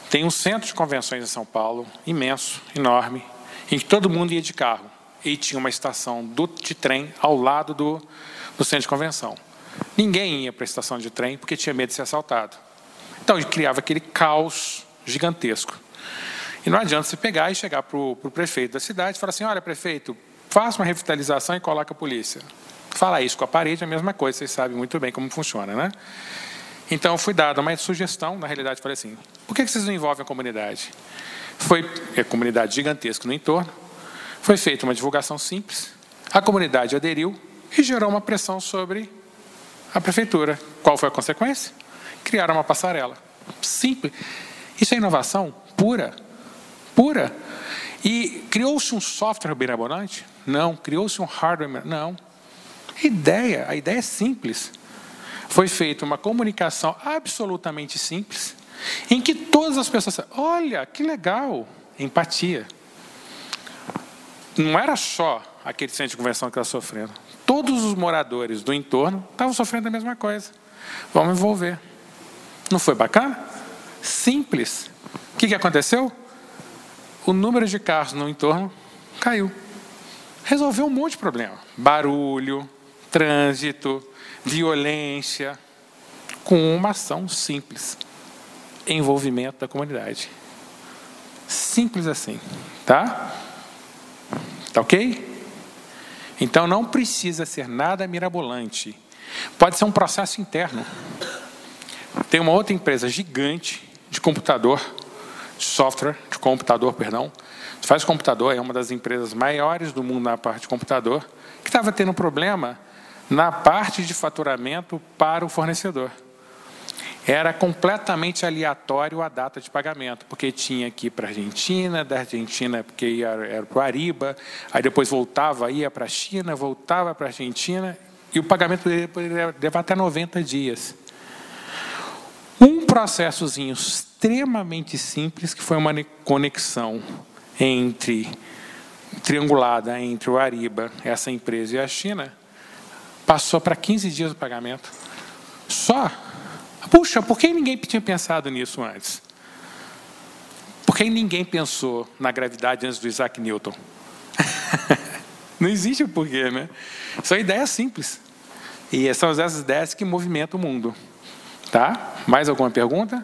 Tem um centro de convenções em São Paulo, imenso, enorme, em que todo mundo ia de carro. E tinha uma estação de trem ao lado do centro de convenção. Ninguém ia para a estação de trem porque tinha medo de ser assaltado. Então, ele criava aquele caos gigantesco. E não adianta você pegar e chegar para o prefeito da cidade e falar assim, olha, prefeito, faça uma revitalização e coloque a polícia. Falar isso com a parede é a mesma coisa, vocês sabem muito bem como funciona, né? Então, fui dada uma sugestão, na realidade, falei assim, por que vocês não envolvem a comunidade? Foi a comunidade gigantesca no entorno, foi feita uma divulgação simples, a comunidade aderiu e gerou uma pressão sobre a prefeitura. Qual foi a consequência? Criaram uma passarela. Simples. Isso é inovação pura. Pura. E criou-se um software mirabolante? Não. Criou-se um hardware? Não. A ideia é simples. Foi feita uma comunicação absolutamente simples, em que todas as pessoas... Olha, que legal! Empatia. Não era só aquele centro de convenção que estava sofrendo. Todos os moradores do entorno estavam sofrendo a mesma coisa. Vamos envolver. Não foi bacana? Simples. O que aconteceu? O número de carros no entorno caiu. Resolveu um monte de problema. Barulho, trânsito, violência, com uma ação simples. Envolvimento da comunidade. Simples assim. Tá? Tá ok? Então, não precisa ser nada mirabolante. Pode ser um processo interno. Tem uma outra empresa gigante de computador, de software, de computador, perdão. Faz computador, é uma das empresas maiores do mundo na parte de computador, que estava tendo um problema na parte de faturamento para o fornecedor. Era completamente aleatório a data de pagamento, porque tinha que ir para a Argentina, da Argentina porque era para o Ariba, aí depois voltava, ia para a China, voltava para a Argentina, e o pagamento poderia levar até 90 dias. Um processozinho extremamente simples, que foi uma conexão triangulada entre o Ariba, essa empresa, e a China, passou para 15 dias o pagamento. Só. Puxa, por que ninguém tinha pensado nisso antes? Por que ninguém pensou na gravidade antes do Isaac Newton? Não existe o porquê, né? São ideias simples. E são essas ideias que movimentam o mundo. Tá? Mais alguma pergunta?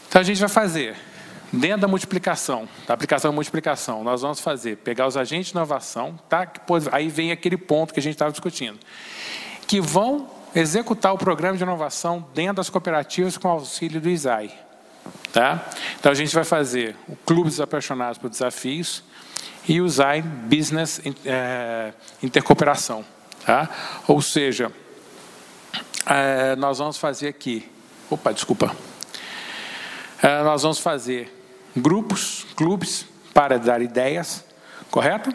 Então, a gente vai fazer, dentro da multiplicação, da aplicação da multiplicação, nós vamos pegar os agentes de inovação, tá? Aí vem aquele ponto que a gente estava discutindo, que vão executar o programa de inovação dentro das cooperativas com auxílio do ISAI. Tá? Então, a gente vai fazer o Clube dos Apaixonados por Desafios e o ISAI Business Intercooperação. Tá? Ou seja, nós vamos fazer aqui... Opa, desculpa. Nós vamos fazer grupos, clubes, para dar ideias, correto?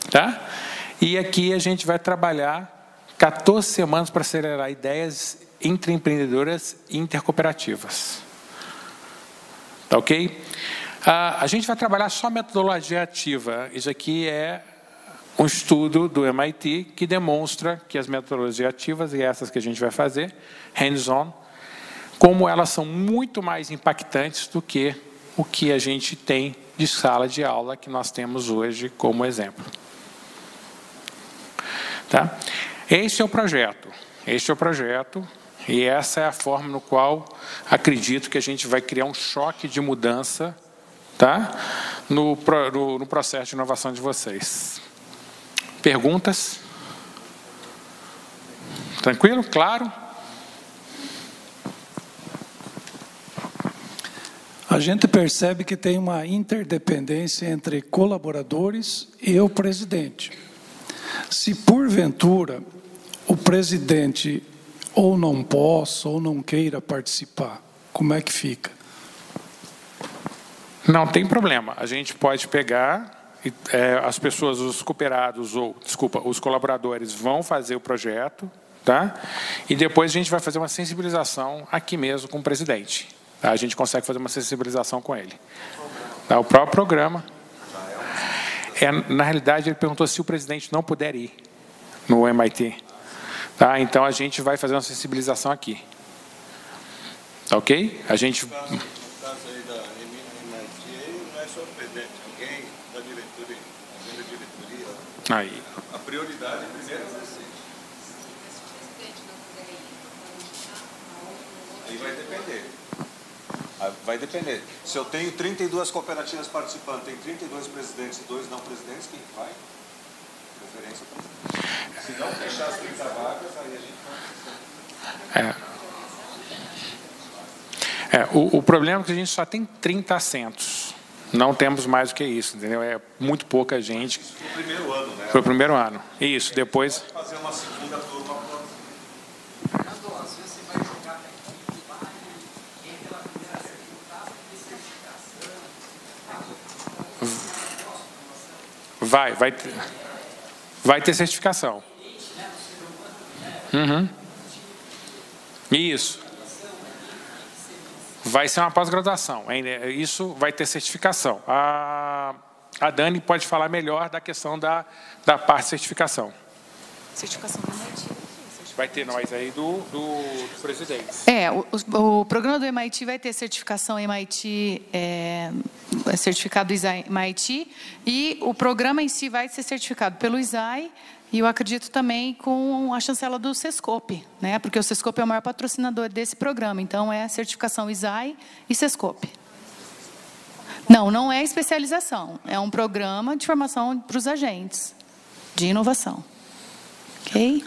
Tá? E aqui a gente vai trabalhar 14 semanas para acelerar ideias intraempreendedoras e intercooperativas. Tá ok? A gente vai trabalhar só metodologia ativa. Isso aqui é um estudo do MIT que demonstra que as metodologias ativas, e essas que a gente vai fazer, hands-on, como elas são muito mais impactantes do que o que a gente tem de sala de aula que nós temos hoje como exemplo. Tá? Este é o projeto. Este é o projeto e essa é a forma no qual acredito que a gente vai criar um choque de mudança, tá? no processo de inovação de vocês. Perguntas? Tranquilo? Claro? A gente percebe que tem uma interdependência entre colaboradores e o presidente. Se, porventura, o presidente ou não possa ou não queira participar, como é que fica? Não tem problema. A gente pode pegar, as pessoas, os cooperados, os colaboradores vão fazer o projeto, tá? E depois a gente vai fazer uma sensibilização aqui mesmo com o presidente. Tá? A gente consegue fazer uma sensibilização com ele. Tá? O próprio programa. Na realidade, ele perguntou se o presidente não puder ir no MIT. Tá? Então, a gente vai fazer uma sensibilização aqui. Tá ok? A gente... No caso aí da MIT, não é só o presidente, alguém da diretoria, alguém da diretoria. Aí. A prioridade é primeiro você. Aí vai depender. Vai depender. Se eu tenho 32 cooperativas participando, tem 32 presidentes e 2 não presidentes, quem vai? Preferência presidente. Se não fechar as 30 vagas, aí a gente não... O problema é que a gente só tem 30 assentos. Não temos mais do que isso, entendeu? É muito pouca gente. Isso foi o primeiro ano, né? Foi o primeiro ano. Isso, depois... Fazer uma segunda turma. Vai ter certificação. Uhum. Isso. Vai ser uma pós-graduação. Isso vai ter certificação. A Dani pode falar melhor da questão da parte de certificação. Certificação do MIT. Vai ter nós aí do presidente. O programa do MIT vai ter certificação MIT, certificado MIT, e o programa em si vai ser certificado pelo ISAI, e eu acredito também com a chancela do Sescope, né? Porque o Sescope é o maior patrocinador desse programa, então é certificação ISAI e Sescope. Não é especialização, é um programa de formação para os agentes de inovação. Ok?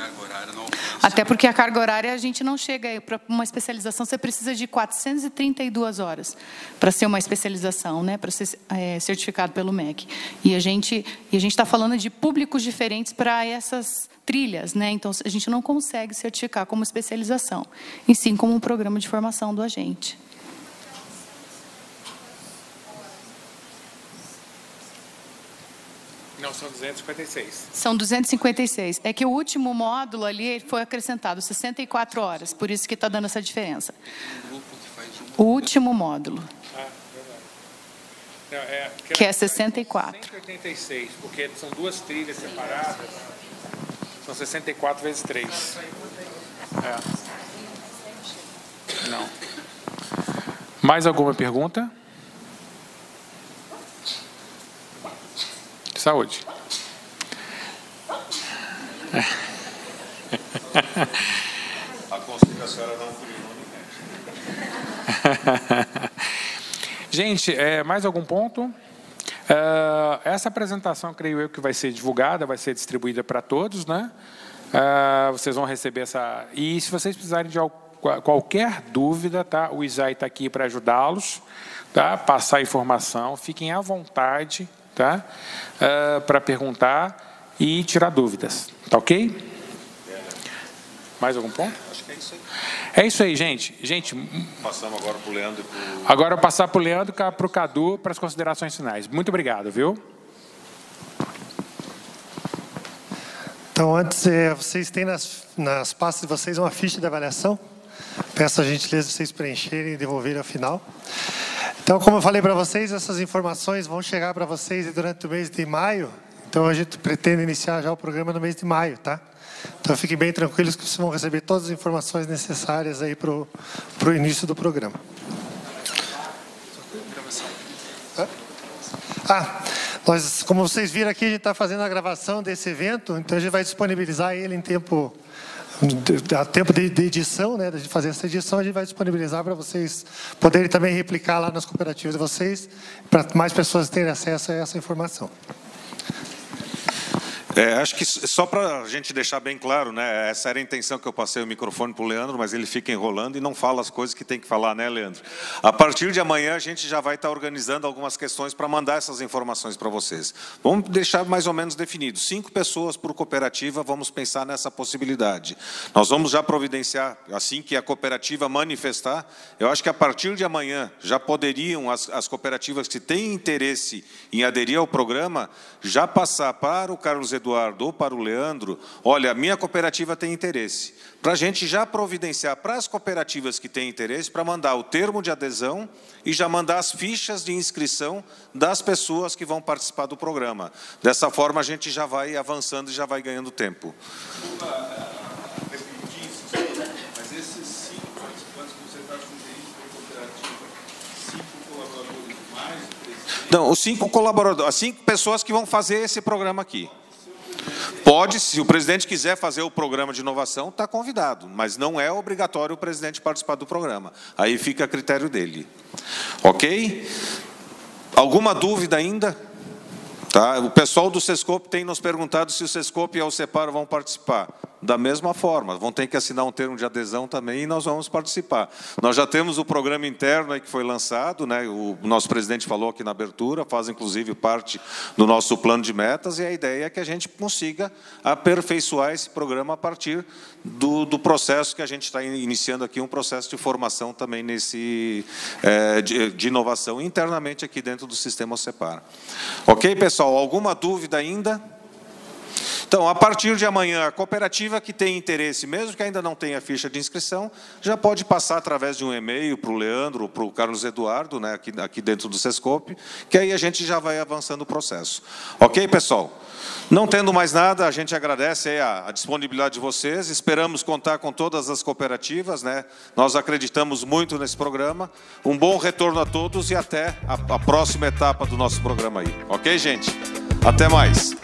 Até porque a carga horária a gente não chega para uma especialização, você precisa de 432 horas para ser uma especialização, né? Para ser certificado pelo MEC. E a gente está falando de públicos diferentes para essas trilhas, né? Então a gente não consegue certificar como especialização, e sim como um programa de formação do agente. Não, são 256. São 256. É que o último módulo ali foi acrescentado 64 horas, por isso que está dando essa diferença. O último módulo. Que é 64. 186, porque são duas trilhas separadas. São 64 vezes 3. Não. Mais alguma pergunta? Saúde. A conselho a senhora não criou ninguém. Gente, mais algum ponto? Essa apresentação, creio eu, que vai ser divulgada, vai ser distribuída para todos, né? Vocês vão receber essa... E se vocês precisarem de qualquer dúvida, tá? O ISAI está aqui para ajudá-los, tá? Passar informação, fiquem à vontade, tá? Para perguntar e tirar dúvidas, tá ok? Mais algum ponto? Acho que é isso aí. É isso aí, gente. Passamos agora para o Leandro. Agora passar para o Leandro e para o Cadu para as considerações finais. Muito obrigado, viu? Então, antes, vocês têm nas pastas de vocês uma ficha de avaliação. Peço a gentileza de vocês preencherem e devolverem ao final. Então, como eu falei para vocês, essas informações vão chegar para vocês durante o mês de maio. Então, a gente pretende iniciar já o programa no mês de maio, tá? Então, fiquem bem tranquilos que vocês vão receber todas as informações necessárias aí para o início do programa. Como vocês viram aqui, a gente está fazendo a gravação desse evento, então a gente vai disponibilizar ele em tempo de edição, né, de fazer essa edição, a gente vai disponibilizar para vocês poderem também replicar lá nas cooperativas de vocês, para mais pessoas terem acesso a essa informação. Acho que só para a gente deixar bem claro, né? Essa era a intenção que eu passei o microfone para o Leandro, mas ele fica enrolando e não fala as coisas que tem que falar, né, Leandro? A partir de amanhã a gente já vai estar organizando algumas questões para mandar essas informações para vocês. Vamos deixar mais ou menos definido. 5 pessoas por cooperativa, vamos pensar nessa possibilidade. Nós vamos já providenciar, assim que a cooperativa manifestar, eu acho que a partir de amanhã já poderiam as cooperativas que têm interesse em aderir ao programa, já passar para o Carlos Eduardo ou para o Leandro, olha, a minha cooperativa tem interesse. Para a gente já providenciar para as cooperativas que têm interesse, para mandar o termo de adesão e já mandar as fichas de inscrição das pessoas que vão participar do programa. Dessa forma, a gente já vai avançando e já vai ganhando tempo. Mas esses 5 participantes que você está sugerindo para a cooperativa, 5 colaboradores mais o presidente... Não, os 5 colaboradores, as 5 pessoas que vão fazer esse programa aqui. Pode, se o presidente quiser fazer o programa de inovação, está convidado, mas não é obrigatório o presidente participar do programa. Aí fica a critério dele. Ok? Alguma dúvida ainda? Tá? O pessoal do Sescope tem nos perguntado se o Sescope e a Alcepar vão participar. Da mesma forma, vão ter que assinar um termo de adesão também e nós vamos participar. Nós já temos o programa interno aí que foi lançado, né? O nosso presidente falou aqui na abertura, faz inclusive parte do nosso plano de metas, e a ideia é que a gente consiga aperfeiçoar esse programa a partir do processo que a gente está iniciando aqui, um processo de formação também nesse, de inovação internamente aqui dentro do sistema Alcepar. Ok, pessoal? Alguma dúvida ainda? Então, a partir de amanhã, a cooperativa que tem interesse, mesmo que ainda não tenha ficha de inscrição, já pode passar através de um e-mail para o Leandro, para o Carlos Eduardo, né, aqui dentro do Sescope, que aí a gente já vai avançando o processo. Ok, pessoal? Não tendo mais nada, a gente agradece aí a disponibilidade de vocês, esperamos contar com todas as cooperativas, né? Nós acreditamos muito nesse programa. Um bom retorno a todos e até a próxima etapa do nosso programa aí. Ok, gente? Até mais.